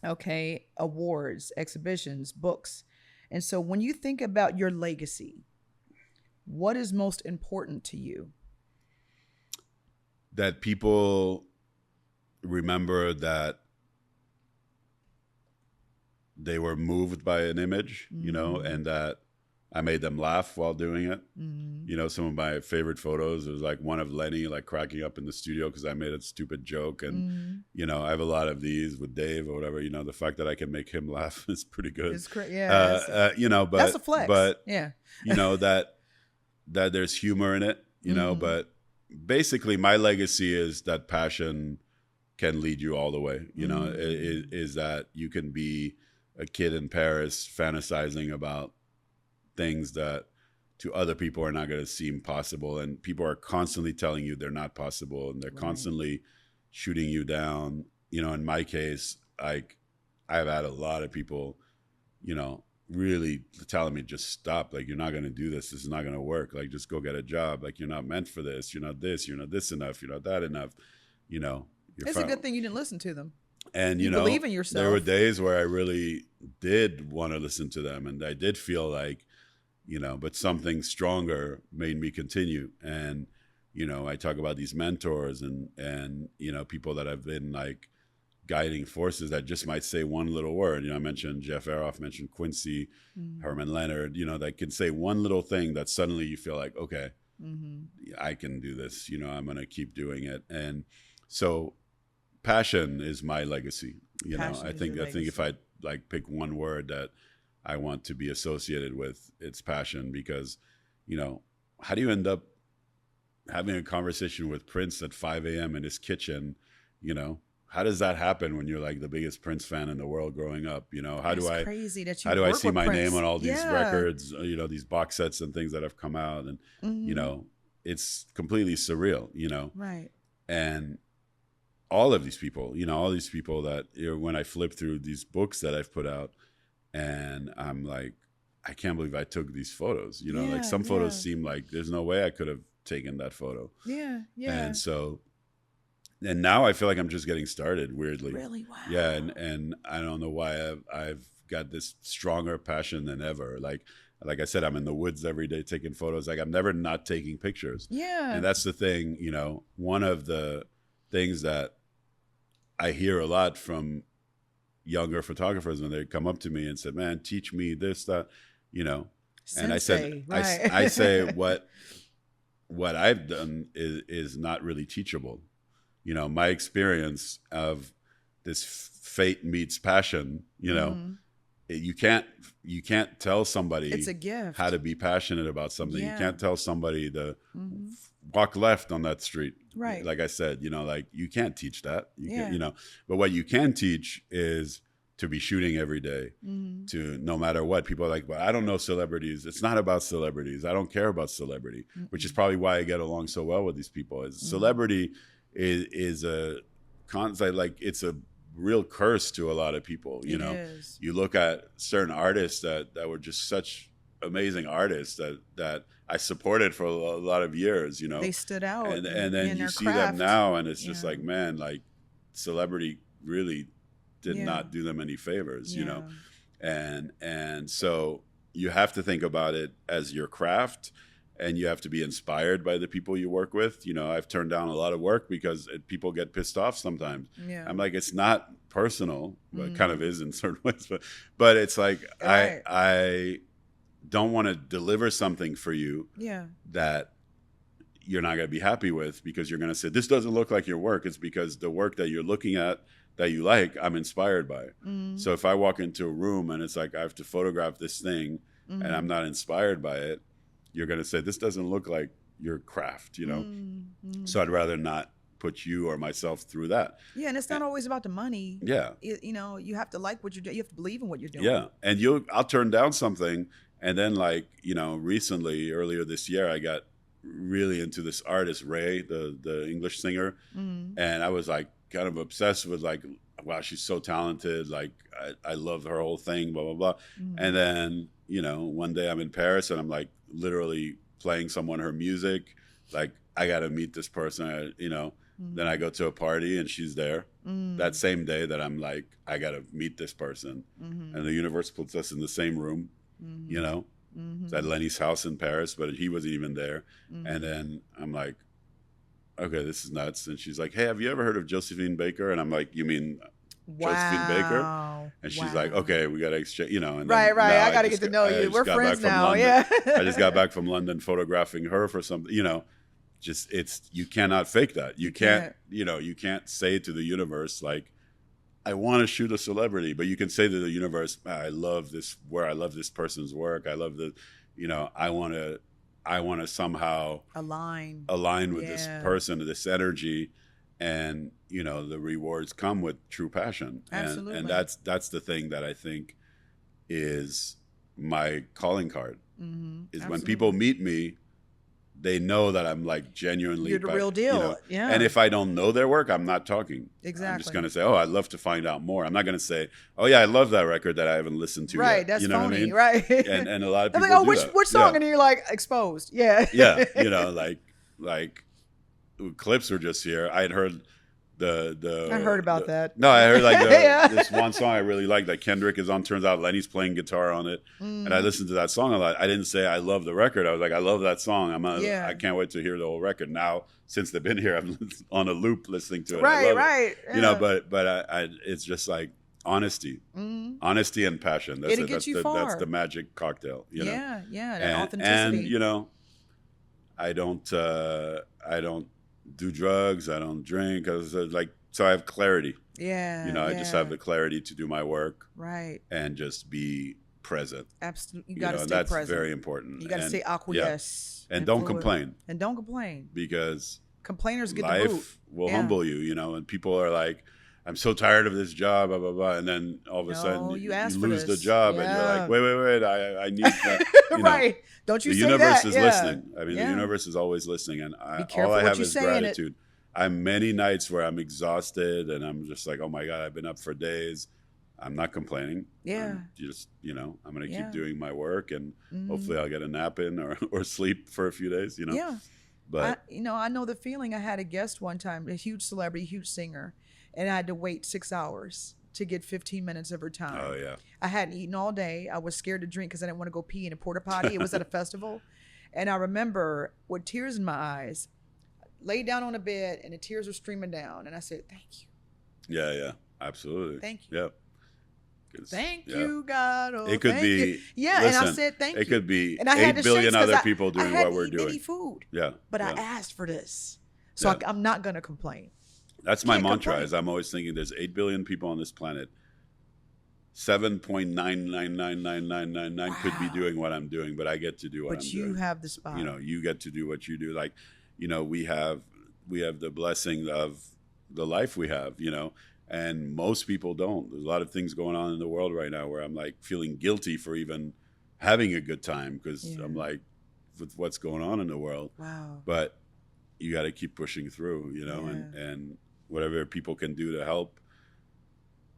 Okay, awards, exhibitions, books, and so when you think about your legacy, what is most important to you? That people remember that they were moved by an image, and that I made them laugh while doing it. Some of my favorite photos was like one of Lenny like cracking up in the studio because I made a stupid joke. And, I have a lot of these with Dave or whatever. The fact that I can make him laugh is pretty good. It's great. But that's a flex. But, yeah. that there's humor in it, but basically my legacy is that passion can lead you all the way. Is that you can be a kid in Paris fantasizing about things that to other people are not going to seem possible, and people are constantly telling you they're not possible, and they're constantly shooting you down. In my case, I've had a lot of people, really telling me, just stop. Like, you're not going to do this. This is not going to work. Like, just go get a job. Like, you're not meant for this. You're not this. You're not this enough. You're not that enough. It's a good thing you didn't listen to them. And, you believe in yourself. There were days where I really did want to listen to them. And I did feel like, but something stronger made me continue. And, I talk about these mentors and people that have been like guiding forces that just might say one little word. I mentioned Jeff Aroff, mentioned Quincy, Herman Leonard, that can say one little thing that suddenly you feel like, okay, I can do this, I'm going to keep doing it. And so passion is my legacy. I think if I like pick one word that I want to be associated with, it's passion, because, how do you end up having a conversation with Prince at 5 a.m. in his kitchen? How does that happen when you're like the biggest Prince fan in the world growing up? Crazy that you how do I work see with my Prince. name on all these records, these box sets and things that have come out, and it's completely surreal, Right. And all of these people, that when I flip through these books that I've put out, and I'm like, I can't believe I took these photos. Like some photos seem like there's no way I could have taken that photo. Yeah. And so. And now I feel like I'm just getting started, weirdly. Really? Wow. Yeah, and I don't know why I've got this stronger passion than ever. Like I said, I'm in the woods every day taking photos. Like I'm never not taking pictures. Yeah. And that's the thing, one of the things that I hear a lot from younger photographers when they come up to me and say, "Man, teach me this, that," Sensei, and I said, right. I say what I've done is not really teachable. My experience of this fate meets passion, you can't tell somebody It's a gift. how to be passionate about something. Yeah. You can't tell somebody to walk left on that street. Right. Like I said, like you can't teach that. But what you can teach is to be shooting every day, to no matter what. People are like, but I don't know celebrities. It's not about celebrities. I don't care about celebrity, which is probably why I get along so well with these people. Celebrity is a concept, like it's a real curse to a lot of people. Is. You look at certain artists that were just such amazing artists that I supported for a lot of years. They stood out, and then in you their see craft. them now, and it's just like, man, like celebrity really did not do them any favors. And so you have to think about it as your craft. And you have to be inspired by the people you work with. I've turned down a lot of work because people get pissed off sometimes. Yeah. I'm like, it's not personal, but it kind of is in certain ways. But it's like, Right. I don't want to deliver something for you that you're not going to be happy with, because you're going to say, this doesn't look like your work. It's because the work that you're looking at that you like, I'm inspired by. So if I walk into a room and it's like, I have to photograph this thing and I'm not inspired by it, you're going to say, this doesn't look like your craft, So I'd rather not put you or myself through that. Yeah, and it's not always about the money. Yeah. You have to like what you're doing. You have to believe in what you're doing. Yeah. And I'll turn down something. And then recently, earlier this year, I got really into this artist, Ray, the English singer. And I was like kind of obsessed with like, wow, she's so talented. Like I love her whole thing, blah, blah, blah. And then, one day I'm in Paris and I'm like literally playing someone her music. Like, I got to meet this person, Then I go to a party and she's there. That same day that I'm like, I got to meet this person. And the universe puts us in the same room, It's at Lenny's house in Paris, but he wasn't even there. And then I'm like, okay, this is nuts. And she's like, hey, have you ever heard of Josephine Baker? And I'm like, you mean Josephine Baker? And she's like, okay, we got to exchange, And then, right. I got to get to know you. We're friends now. London. Yeah. I just got back from London photographing her for something, you cannot fake that. You can't say to the universe, like, I want to shoot a celebrity, but you can say to the universe, I love this person's work. I love I want to somehow align with this person, this energy. And, the rewards come with true passion. Absolutely. And that's the thing that I think is my calling card, is when people meet me, they know that I'm like genuinely. You're the real deal. Yeah. And if I don't know their work, I'm not talking. Exactly. I'm just going to say, oh, I'd love to find out more. I'm not going to say, oh yeah, I love that record that I haven't listened to right, yet. That's phony, what I mean? Right. And a lot of people like, oh, do which song? Yeah. And you're like, Exposed. Yeah. Yeah. Like Clips were just here. I had heard I heard about that. No, I heard like Yeah. this one song I really like that Kendrick is on. Turns out Lenny's playing guitar on it, and I listened to that song a lot. I didn't say I love the record. I was like, I love that song. I can't wait to hear the whole record. Now, since they've been here, I'm on a loop listening to it. Right. Yeah. You know, but I it's just like honesty, honesty and passion. That's It'll get you far. That's the magic cocktail. You know? Yeah, and authenticity. And you know, I don't do drugs. I don't drink. So I have clarity. Yeah. You know, I just have the clarity to do my work. Right. And just be present. Absolutely. You got to stay that's present. That's very important. You got to stay acquiesce. Yeah. And don't complain. And don't complain. Because complainers get the boot. Life will humble you, you know, and people are like, I'm so tired of this job, blah, blah, blah. And then all of a sudden you lose the job and you're like, wait, I need that. Right. Don't you say that. The universe is listening. I mean, the universe is always listening. And all I have is gratitude. I'm many nights where I'm exhausted and I'm just like, oh my God, I've been up for days. I'm not complaining. Yeah. I'm going to keep doing my work and hopefully I'll get a nap in or sleep for a few days, you know? Yeah. But, I know the feeling. I had a guest one time, a huge celebrity, huge singer, and I had to wait 6 hours to get 15 minutes of her time. Oh, yeah. I hadn't eaten all day. I was scared to drink because I didn't want to go pee in a porta potty. It was at a festival. And I remember with tears in my eyes, laid down on a bed and the tears were streaming down. And I said, thank you. Yeah, absolutely. Thank you. Yep. Thank you, God. Oh, it could be. You. Yeah, listen, and I said thank you. It could be and I had 8 billion other people doing what we're doing. Any food. Yeah. But I asked for this. So I'm not going to complain. That's my mantra. Is I'm always thinking there's 8 billion people on this planet. 7.9999999 could be doing what I'm doing, but I get to do what I'm doing. But you have the spot. You know, you get to do what you do. Like, you know, we have the blessing of the life we have, you know, and most people don't. There's a lot of things going on in the world right now where I'm like feeling guilty for even having a good time because I'm like, with what's going on in the world. Wow. But you got to keep pushing through, you know, and whatever people can do to help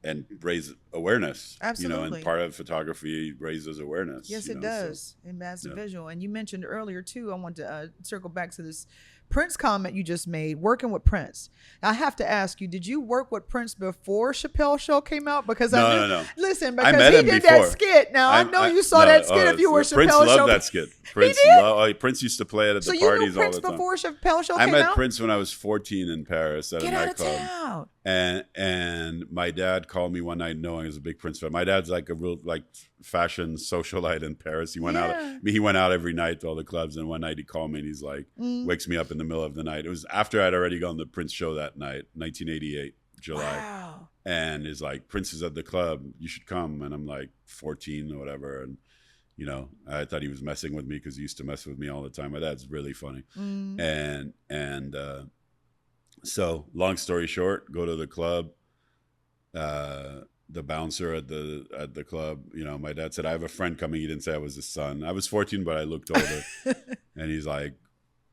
and raise awareness. Absolutely. You know, and part of photography raises awareness. Yes, it does. So, in massive visual. And you mentioned earlier too, I want to circle back to this Prince comment you just made, working with Prince. Now, I have to ask you, did you work with Prince before Chappelle's Show came out? Because no. Listen, because he did that skit. Now, I know you saw that skit if you were Chappelle's Show. Prince loved that skit. Prince used to play it at the parties all the time. So you knew Prince before Chappelle's Show came out? I met Prince when I was 14 in Paris at a nightclub. Get out of town. And my dad called me one night knowing I was a big Prince fan. My dad's like a real fashion socialite in Paris. He went out. He went out every night to all the clubs. And one night he called me and he's like, wakes me up in the middle of the night. It was after I'd already gone to the Prince show that night, 1988, July. Wow. And he's like, Prince is at the club. You should come. And I'm like 14 or whatever. And, you know, I thought he was messing with me because he used to mess with me all the time. My dad's really funny. So long story short, go to the club. The bouncer at the club, you know, my dad said, I have a friend coming. He didn't say I was his son. I was 14, but I looked older. And he's like,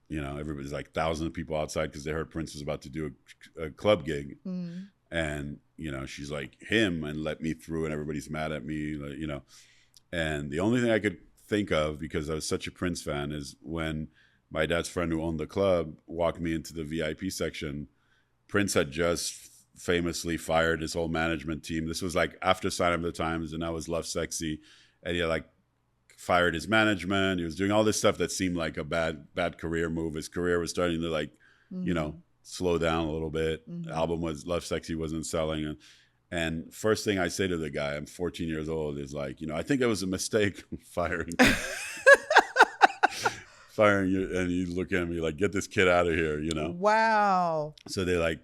you know, everybody's like thousands of people outside because they heard Prince was about to do a club gig. And, you know, she's like him and let me through and everybody's mad at me, you know. And the only thing I could think of, because I was such a Prince fan, is when my dad's friend who owned the club walked me into the VIP section. Prince had just famously fired his whole management team. This was like after Sign of the Times, and that was Love Sexy. And he had fired his management. He was doing all this stuff that seemed like a bad career move. His career was starting to you know, slow down a little bit. The album was Love Sexy wasn't selling. And first thing I say to the guy, I'm 14 years old, is like, you know, I think it was a mistake firing you. And you look at me like, get this kid out of here, you know? Wow. So they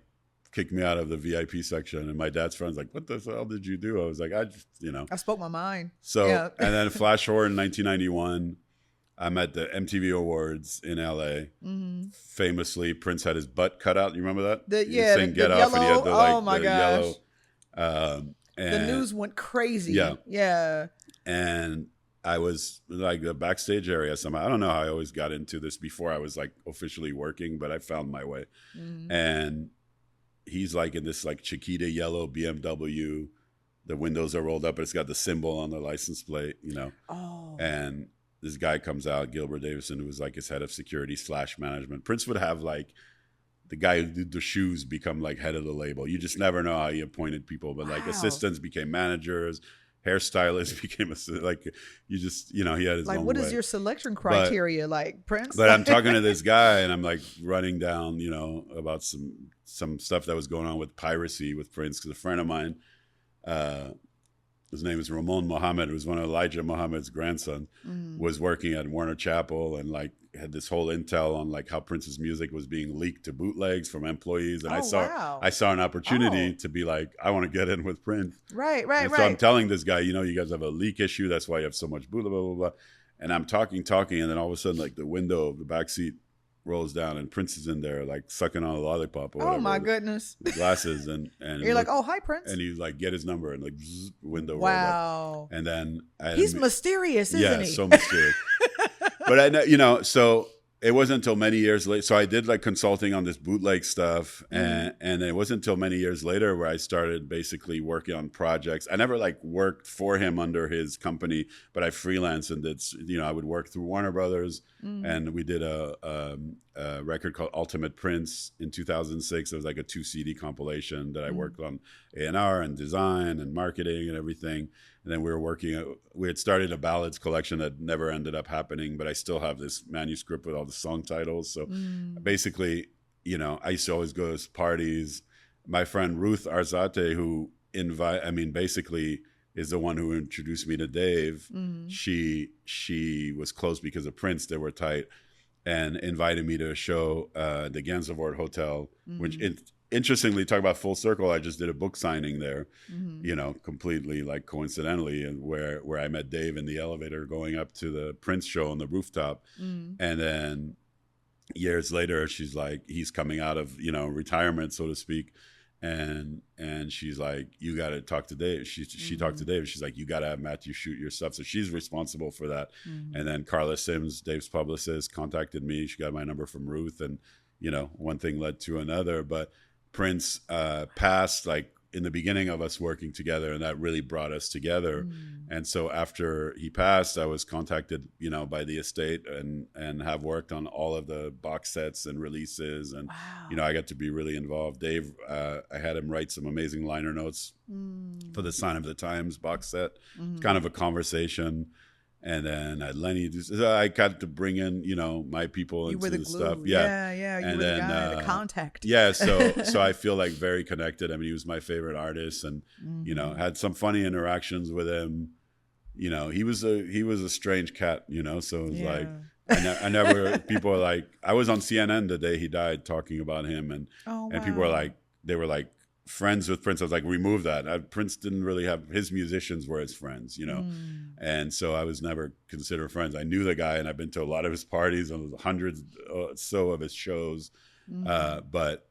kicked me out of the VIP section, and my dad's friend's like, what the hell did you do? I was like, I just, you know. I spoke my mind. So, and then flash forward in 1991, I'm at the MTV Awards in LA. Famously, Prince had his butt cut out. You remember that? The Get Off, yellow, and he had my gosh. yellow. The news went crazy. Yeah. And I was the backstage area somehow. I don't know how I always got into this before I was officially working, but I found my way. And he's in this Chiquita yellow BMW. The windows are rolled up, but it's got the symbol on the license plate, you know. Oh. And this guy comes out, Gilbert Davison, who was his head of security / management. Prince would have the guy who did the shoes become like head of the label. You just never know how he appointed people, but like assistants became managers, hairstylists became like you just he had his like own what way. is your selection criteria, like Prince? But I'm talking to this guy and I'm like running down about some stuff that was going on with piracy with Prince, because a friend of mine, his name is Ramon Mohammed, who's one of Elijah Muhammad's grandson, was working at Warner Chapel and like had this whole intel on like how Prince's music was being leaked to bootlegs from employees. And I saw an opportunity to be like, I want to get in with Prince. Right. So I'm telling this guy, you guys have a leak issue. That's why you have so much blah, blah, blah, blah. And I'm talking. And then all of a sudden, like the window of the back seat rolls down and Prince is in there like sucking on a lollipop or whatever. Oh my goodness. With glasses and you're like, oh, hi Prince. And he's like, get his number, and like window wow. rolled up. And then he's mysterious, isn't he? Yeah, so mysterious. But I know, so it wasn't until many years later. So I did like consulting on this bootleg stuff, and it wasn't until many years later where I started basically working on projects. I never like worked for him under his company, but I freelanced and did. I would work through Warner Brothers, and we did a record called Ultimate Prince in 2006. It was like a 2 CD compilation that I worked on A&R and design and marketing and everything. And then we had started a ballads collection that never ended up happening, but I still have this manuscript with all the song titles. So basically, I used to always go to parties. My friend Ruth Arzate, who basically is the one who introduced me to Dave. She was close because of Prince. They were tight, and invited me to a show, the Gansevoort Hotel, which interestingly, talk about full circle. I just did a book signing there, completely like coincidentally, and where I met Dave in the elevator going up to the Prince show on the rooftop. And then years later, she's like, he's coming out of, retirement, so to speak. And she's like, you got to talk to Dave. She talked to Dave. She's like, you got to have Mathieu shoot your stuff. So she's responsible for that. And then Carla Sims, Dave's publicist, contacted me. She got my number from Ruth, and, one thing led to another. But Prince passed like in the beginning of us working together, and that really brought us together. And so after he passed, I was contacted, by the estate and have worked on all of the box sets and releases. And, I got to be really involved. Dave, I had him write some amazing liner notes for the Sign of the Times box set. It's kind of a conversation. And then at Lenny, I got to bring in, my people into the stuff. Yeah. You and were then, the guy, the contact. Yeah, so I feel like very connected. I mean, he was my favorite artist, and had some funny interactions with him. He was a strange cat. So it was like I never. People are like, I was on CNN the day he died talking about him, and people were like, they were like, friends with Prince. I was like, remove that. Prince didn't really have, his musicians were his friends, and so I was never considered friends. I knew the guy, and I've been to a lot of his parties and hundreds or so of his shows, but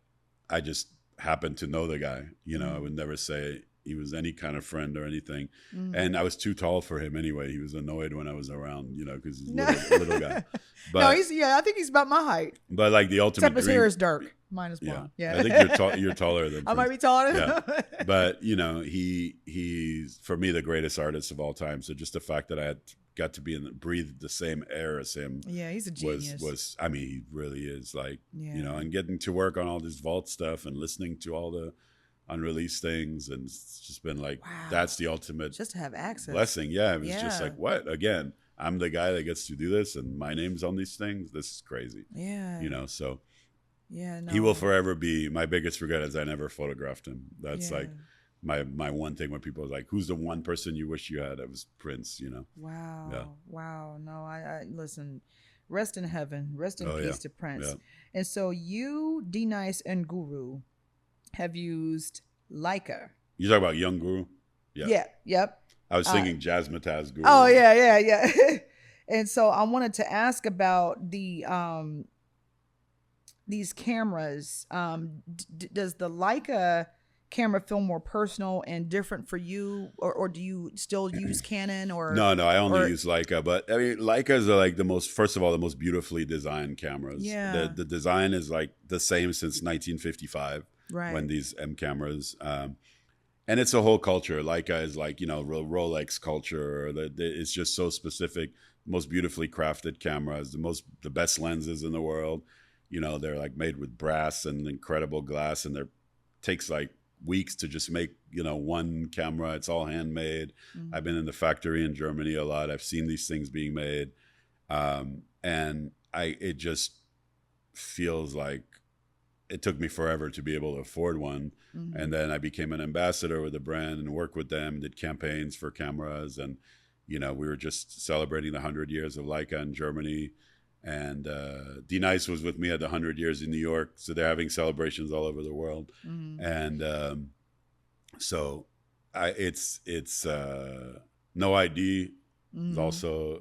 I just happened to know the guy. I would never say he was any kind of friend or anything, and I was too tall for him anyway. He was annoyed when I was around, because he's a little guy. But, no, I think he's about my height. But like the ultimate except his hair is dark. Mine is blonde. Yeah. I think you're taller than Prince. I might be taller than him. But he's for me the greatest artist of all time. So just the fact that I had got to be breathe the same air as him. Yeah, he's a genius. Was he really is, like, and getting to work on all this vault stuff and listening to all the unreleased things, and it's just been like, that's the ultimate just to have access blessing. It was just like, what, again, I'm the guy that gets to do this, and my name's on these things. This is crazy. So he will forever be my biggest regret, is I never photographed him. That's like my one thing when people are like, who's the one person you wish you had? It was Prince. Wow. No, I listen, rest in heaven, rest in peace to Prince. And so you, D-Nice, and Guru have used Leica. You talk about Young Guru? Yep. I was singing Jazzmatazz Guru. Oh, yeah. And so I wanted to ask about the these cameras. Does the Leica camera feel more personal and different for you, or do you still use Canon? Or no, I only use Leica. But I mean, Leicas are like the most beautifully designed cameras. Yeah. The design is like the same since 1955. Right. When these M cameras, and it's a whole culture. Leica is like, Rolex culture. It's just so specific. Most beautifully crafted cameras, the best lenses in the world. you know, they're like made with brass and incredible glass, and they're takes like weeks to just make, you know, one camera. It's all handmade. I've been in the factory in Germany a lot. I've seen these things being made. And it just feels like it took me forever to be able to afford one. And then I became an ambassador with the brand and worked with them, did campaigns for cameras. And, you know, we were just celebrating the 100 years of Leica in Germany. And D Nice was with me at the 100 years in New York. So they're having celebrations all over the world. And so it's No ID is also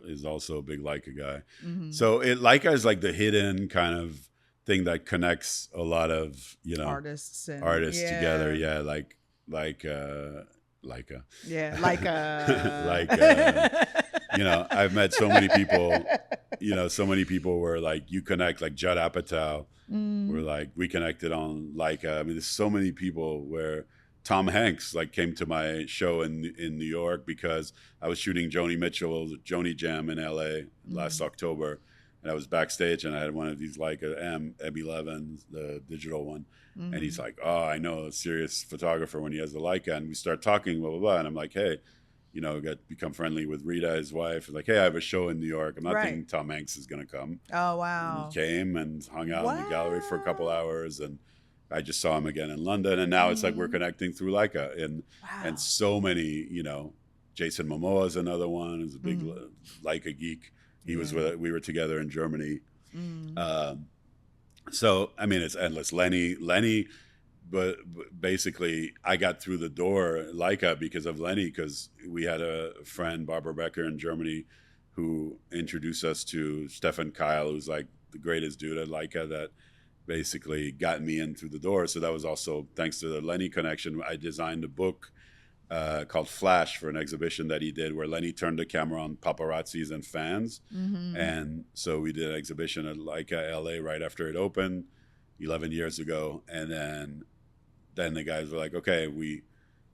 a big Leica guy. So Leica is like the hidden kind of thing that connects a lot of, you know, artists together. Yeah, like Leica. Yeah, like you know, I've met so many people. You know, so many people were like, you connect, like Judd Apatow. We're like, we connected on Leica. I mean, there's so many people where Tom Hanks like came to my show in New York because I was shooting Joni Mitchell's Joni Jam in LA last October. And I was backstage and I had one of these Leica M11s, the digital one. And he's like, oh, I know a serious photographer when he has the Leica. And we start talking, blah, blah, blah. And I'm like, hey, you know, become friendly with Rita, his wife. Like, hey, I have a show in New York. I'm not thinking Tom Hanks is going to come. Oh, wow. And he came and hung out in the gallery for a couple hours. And I just saw him again in London. And now it's like we're connecting through Leica. And so many, you know, Jason Momoa is another one. He's a big Leica geek. He was we were together in Germany. So, I mean, it's endless. Lenny, but basically I got through the door Leica because of Lenny, because we had a friend, Barbara Becker in Germany, who introduced us to Stefan Keil, who's like the greatest dude at Leica, that basically got me in through the door. So that was also thanks to the Lenny connection. I designed a book called Flash for an exhibition that he did, where Lenny turned the camera on paparazzis and fans. And so we did an exhibition at Leica LA right after it opened 11 years ago. And then the guys were like, okay, we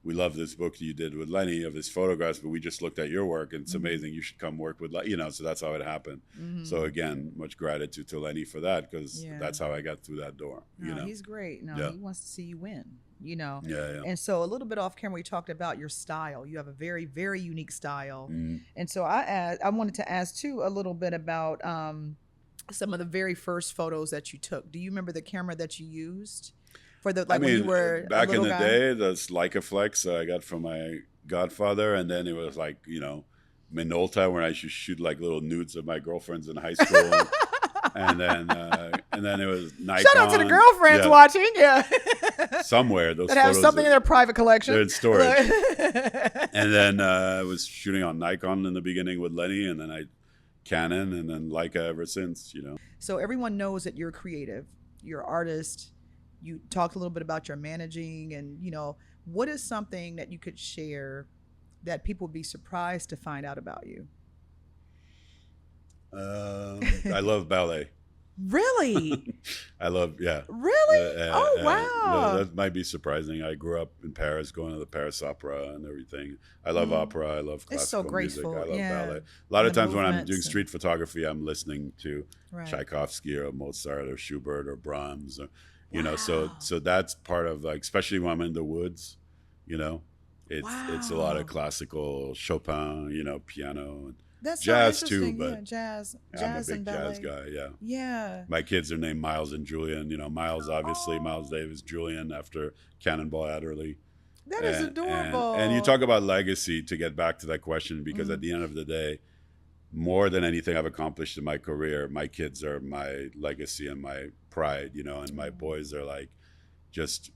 love this book you did with Lenny of his photographs, but we just looked at your work and it's amazing. You should come work with, you know, so that's how it happened. So again, much gratitude to Lenny for that, because that's how I got through that door. You know, he's great. He wants to see you win, you know? Yeah. And so a little bit off camera, we talked about your style. You have a very, very unique style. And so I wanted to ask too, a little bit about some of the very first photos that you took. Do you remember the camera that you used? For the, like, when you were back in the guy? day, that's Leica Flex I got from my godfather, and then it was like, you know, Minolta, where I used to shoot like little nudes of my girlfriends in high school, and then it was Nikon. Shout out to the girlfriends watching, somewhere those that have photos something in their private collection. They're in storage. And then I was shooting on Nikon in the beginning with Lenny, and then Canon, and then Leica ever since. You know. So everyone knows that you're creative, you're an artist. You talked a little bit about your managing, and, you know, what is something that you could share that people would be surprised to find out about you? I love ballet. Really? I love, Really? Wow. That might be surprising. I grew up in Paris, going to the Paris Opera and everything. I love opera. I love classical it's so music. graceful. I love ballet. A lot And of the times when I'm doing movements street photography, I'm listening to Tchaikovsky or Mozart or Schubert or Brahms, or, you know. So that's part of, like, especially when I'm in the woods, you know, it's a lot of classical, Chopin, you know, piano, and that's jazz so too. But jazz I'm a big and ballet. jazz guy. Yeah. My kids are named Miles and Julian. You know, Miles, obviously, Miles Davis, Julian after Cannonball Adderley. That is adorable. And you talk about legacy, to get back to that question, because at the end of the day, more than anything I've accomplished in my career, my kids are my legacy and my pride, you know, and my boys are like,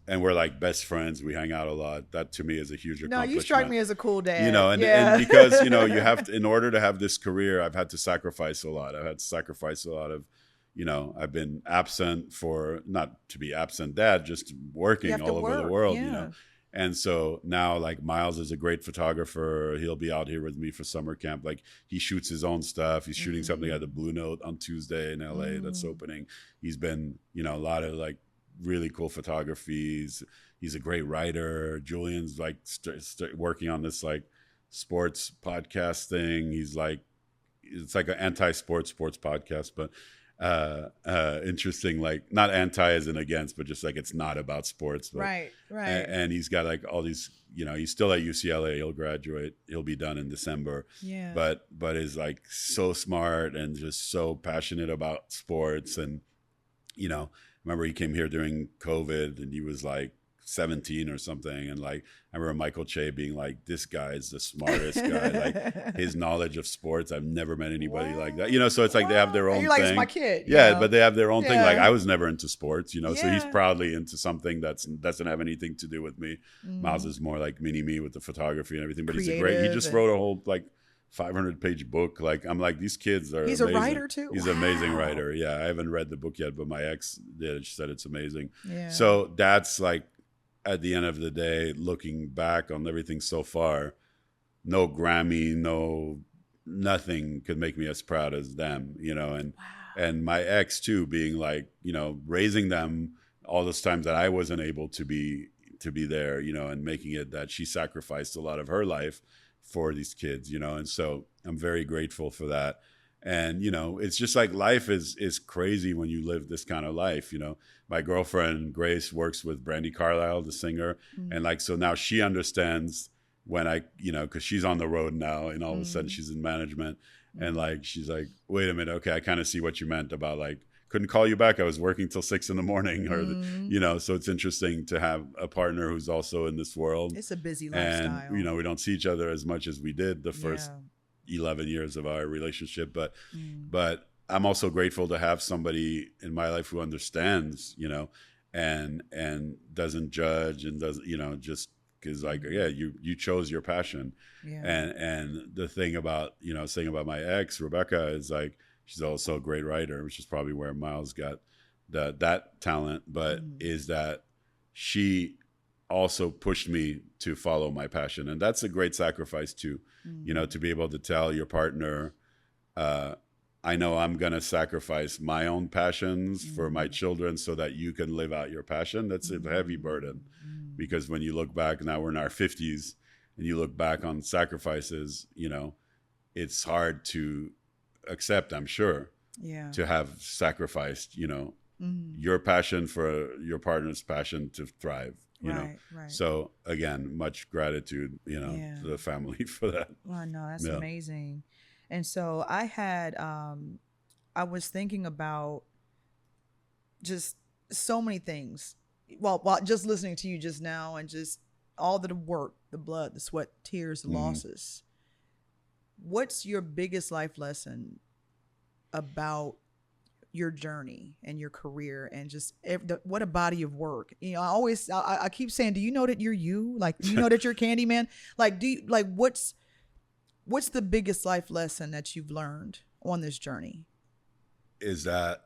and we're like best friends. We hang out a lot. That to me is a huge accomplishment. No, you strike me as a cool dad. You know, and because, you know, you have to, in order to have this career, I've had to sacrifice a lot. I've had to sacrifice a lot of, you know, I've been absent for, not to be absent dad, just working all over the world, you know. And so now, like, Miles is a great photographer. He'll be out here with me for summer camp. Like, he shoots his own stuff. He's shooting something at the Blue Note on Tuesday in LA that's opening. He's been, you know, a lot of like really cool photographies. He's a great writer. Julian's like working on this like sports podcast thing. He's like, it's like an anti-sports podcast, but interesting, like not anti as in against, but just like it's not about sports. But, Right. and he's got like all these, he's still at UCLA. He'll graduate. He'll be done in December. Yeah. But is like so smart and just so passionate about sports. And, remember he came here during COVID and he was like 17 or something, and like I remember Michael Che being like, this guy is the smartest guy. Like his knowledge of sports, I've never met anybody like that, so it's like they have their own You're like, thing. it's my kid. But they have their own thing. Like I was never into sports, so he's Yeah. proudly into something that doesn't have anything to do with me. Miles is more like mini me with the photography and everything, but he's a great, he just wrote a whole like 500-page book. Like I'm like, these kids are He's amazing. a writer too? He's an amazing writer. Yeah, I haven't read the book yet, but my ex did. She said it's amazing. Yeah. So that's like, at the end of the day, looking back on everything so far, no Grammy, nothing could make me as proud as them, and my ex too, being like, raising them all those times that I wasn't able to be there, and making it that she sacrificed a lot of her life for these kids, and so I'm very grateful for that. And, it's just like life is crazy when you live this kind of life. My girlfriend, Grace, works with Brandi Carlile, the singer. And like, so now she understands when I, because she's on the road now and all of a sudden she's in management. And like, she's like, wait a minute. Okay. I kind of see what you meant about like, couldn't call you back. I was working till 6 a.m. or, so it's interesting to have a partner who's also in this world. It's a busy lifestyle. And, we don't see each other as much as we did the first 11 years of our relationship, but I'm also grateful to have somebody in my life who understands, and doesn't judge and doesn't, just is like, you chose your passion. And the thing about, saying about my ex, Rebecca, is like, she's also a great writer, which is probably where Miles got that talent, but is that she also pushed me to follow my passion. And that's a great sacrifice too, to be able to tell your partner, I know I'm going to sacrifice my own passions for my children so that you can live out your passion. That's a heavy burden, because when you look back, now we're in our 50s and you look back on sacrifices, it's hard to accept, I'm sure, to have sacrificed, your passion for your partner's passion to thrive. Right. So again, much gratitude, to the family for that. Well, no, that's amazing. And so I was thinking about just so many things. Well, just listening to you just now, and just all the work, the blood, the sweat, tears, the losses. What's your biggest life lesson about your journey and your career, and just what a body of work? I keep saying, do you know that you're you? Like, do you know that you're Candyman? Like, what's the biggest life lesson that you've learned on this journey? Is that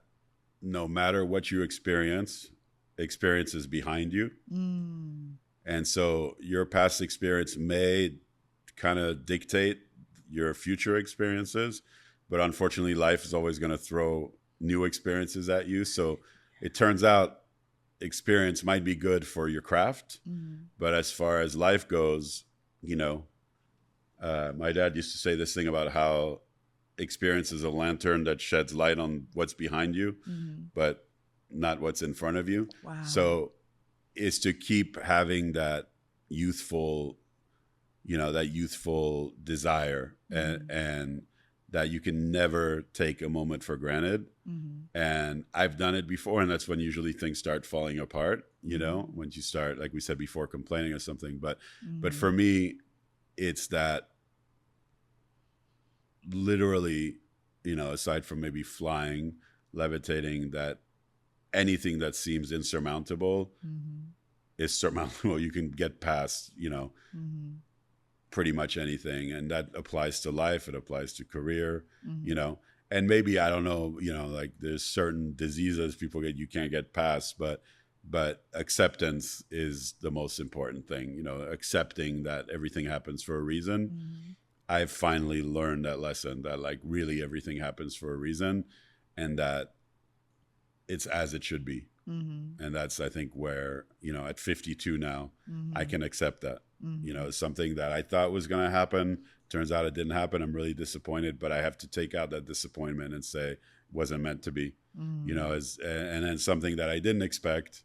no matter what you experience is behind you. And so your past experience may kind of dictate your future experiences, but unfortunately life is always going to throw new experiences at you. So it turns out experience might be good for your craft, but as far as life goes, my dad used to say this thing about how experience is a lantern that sheds light on what's behind you, but not what's in front of you. Wow. So it's to keep having that youthful desire, and that you can never take a moment for granted. And I've done it before, and that's when usually things start falling apart, when you start, like we said before, complaining or something. But for me, it's that literally, aside from maybe flying, levitating, that anything that seems insurmountable is surmountable. You can get past, pretty much anything. And that applies to life. It applies to career, and maybe, I don't know, like there's certain diseases people get, you can't get past, but acceptance is the most important thing, accepting that everything happens for a reason. I've finally learned that lesson, that like really everything happens for a reason, and that it's as it should be. And that's, I think, where, at 52 now, I can accept that. Something that I thought was going to happen, turns out it didn't happen. I'm really disappointed, but I have to take out that disappointment and say, wasn't meant to be, you know, and then something that I didn't expect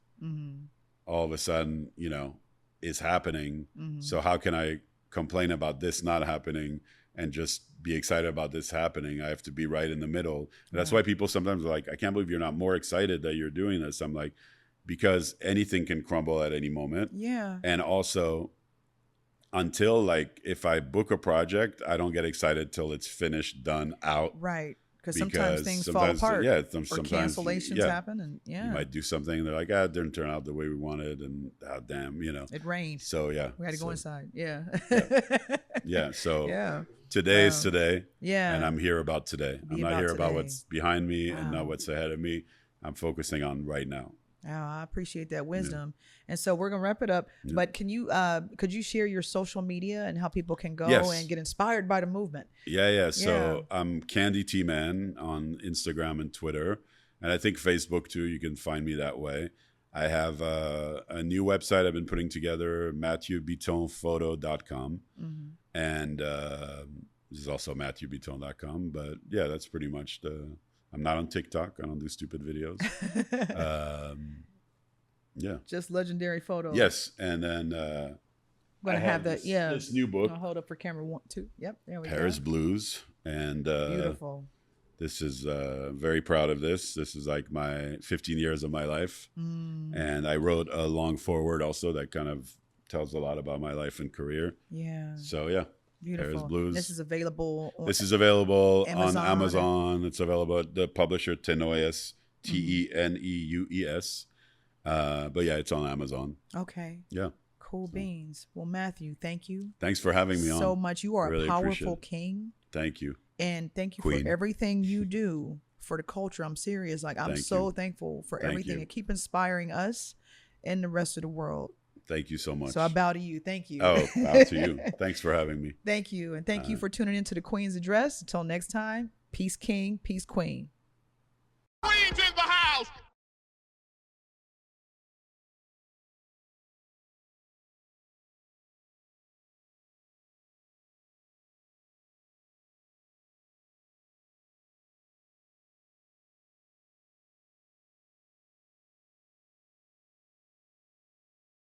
all of a sudden, you know, is happening. So how can I complain about this not happening and just be excited about this happening? I have to be right in the middle. And that's why people sometimes are like, I can't believe you're not more excited that you're doing this. I'm like, because anything can crumble at any moment. Yeah. And also, until like if I book a project, I don't get excited till it's finished, done, out. Right. Because sometimes things fall apart. Yeah. Or Sometimes cancellations happen. And you might do something. And they're like, it didn't turn out the way we wanted. And damn, you know. It rained. So yeah. We had to go inside. Yeah. Yeah. So yeah. Today is today. Yeah. And I'm here about today. I'm not here about what's behind me and not Wow. what's ahead of me. I'm focusing on right now. Oh, I appreciate that wisdom. And so we're gonna wrap it up. But can you could you share your social media and how people can go and get inspired by the movement? Yeah. So I'm Candy T Man on Instagram and Twitter, and I think Facebook too. You can find me that way. I have a new website I've been putting together, MathieuBittonPhoto.com, and this is also MathieuBitton.com. But yeah, that's pretty much I'm not on TikTok. I don't do stupid videos. Yeah. Just legendary photos. Yes. And then I'm gonna have that. This new book. I'll hold up for camera 1, 2. Yep. There we Paris go. Blues. And Beautiful. this is very proud of this. This is like my 15 years of my life. And I wrote a long foreword also that kind of tells a lot about my life and career. Yeah. So yeah. Beautiful. Paris Blues. This is available on on Amazon. It's available at the publisher Tenoeus, Teneues. But yeah, it's on Amazon. Okay. Yeah. Cool beans. Well, Mathieu, thank you. Thanks for having me on. So much. You are Really a appreciate powerful it. king. Thank you. And thank you Queen. for everything you do for the culture. I'm serious. Like, I'm so thankful for everything. And keep inspiring us and the rest of the world. Thank you so much. So I bow to you. Thank you. Oh, bow to you. Thanks for having me. Thank you. And thank you for tuning into the Queen's Address. Until next time, peace king, peace queen. Queen's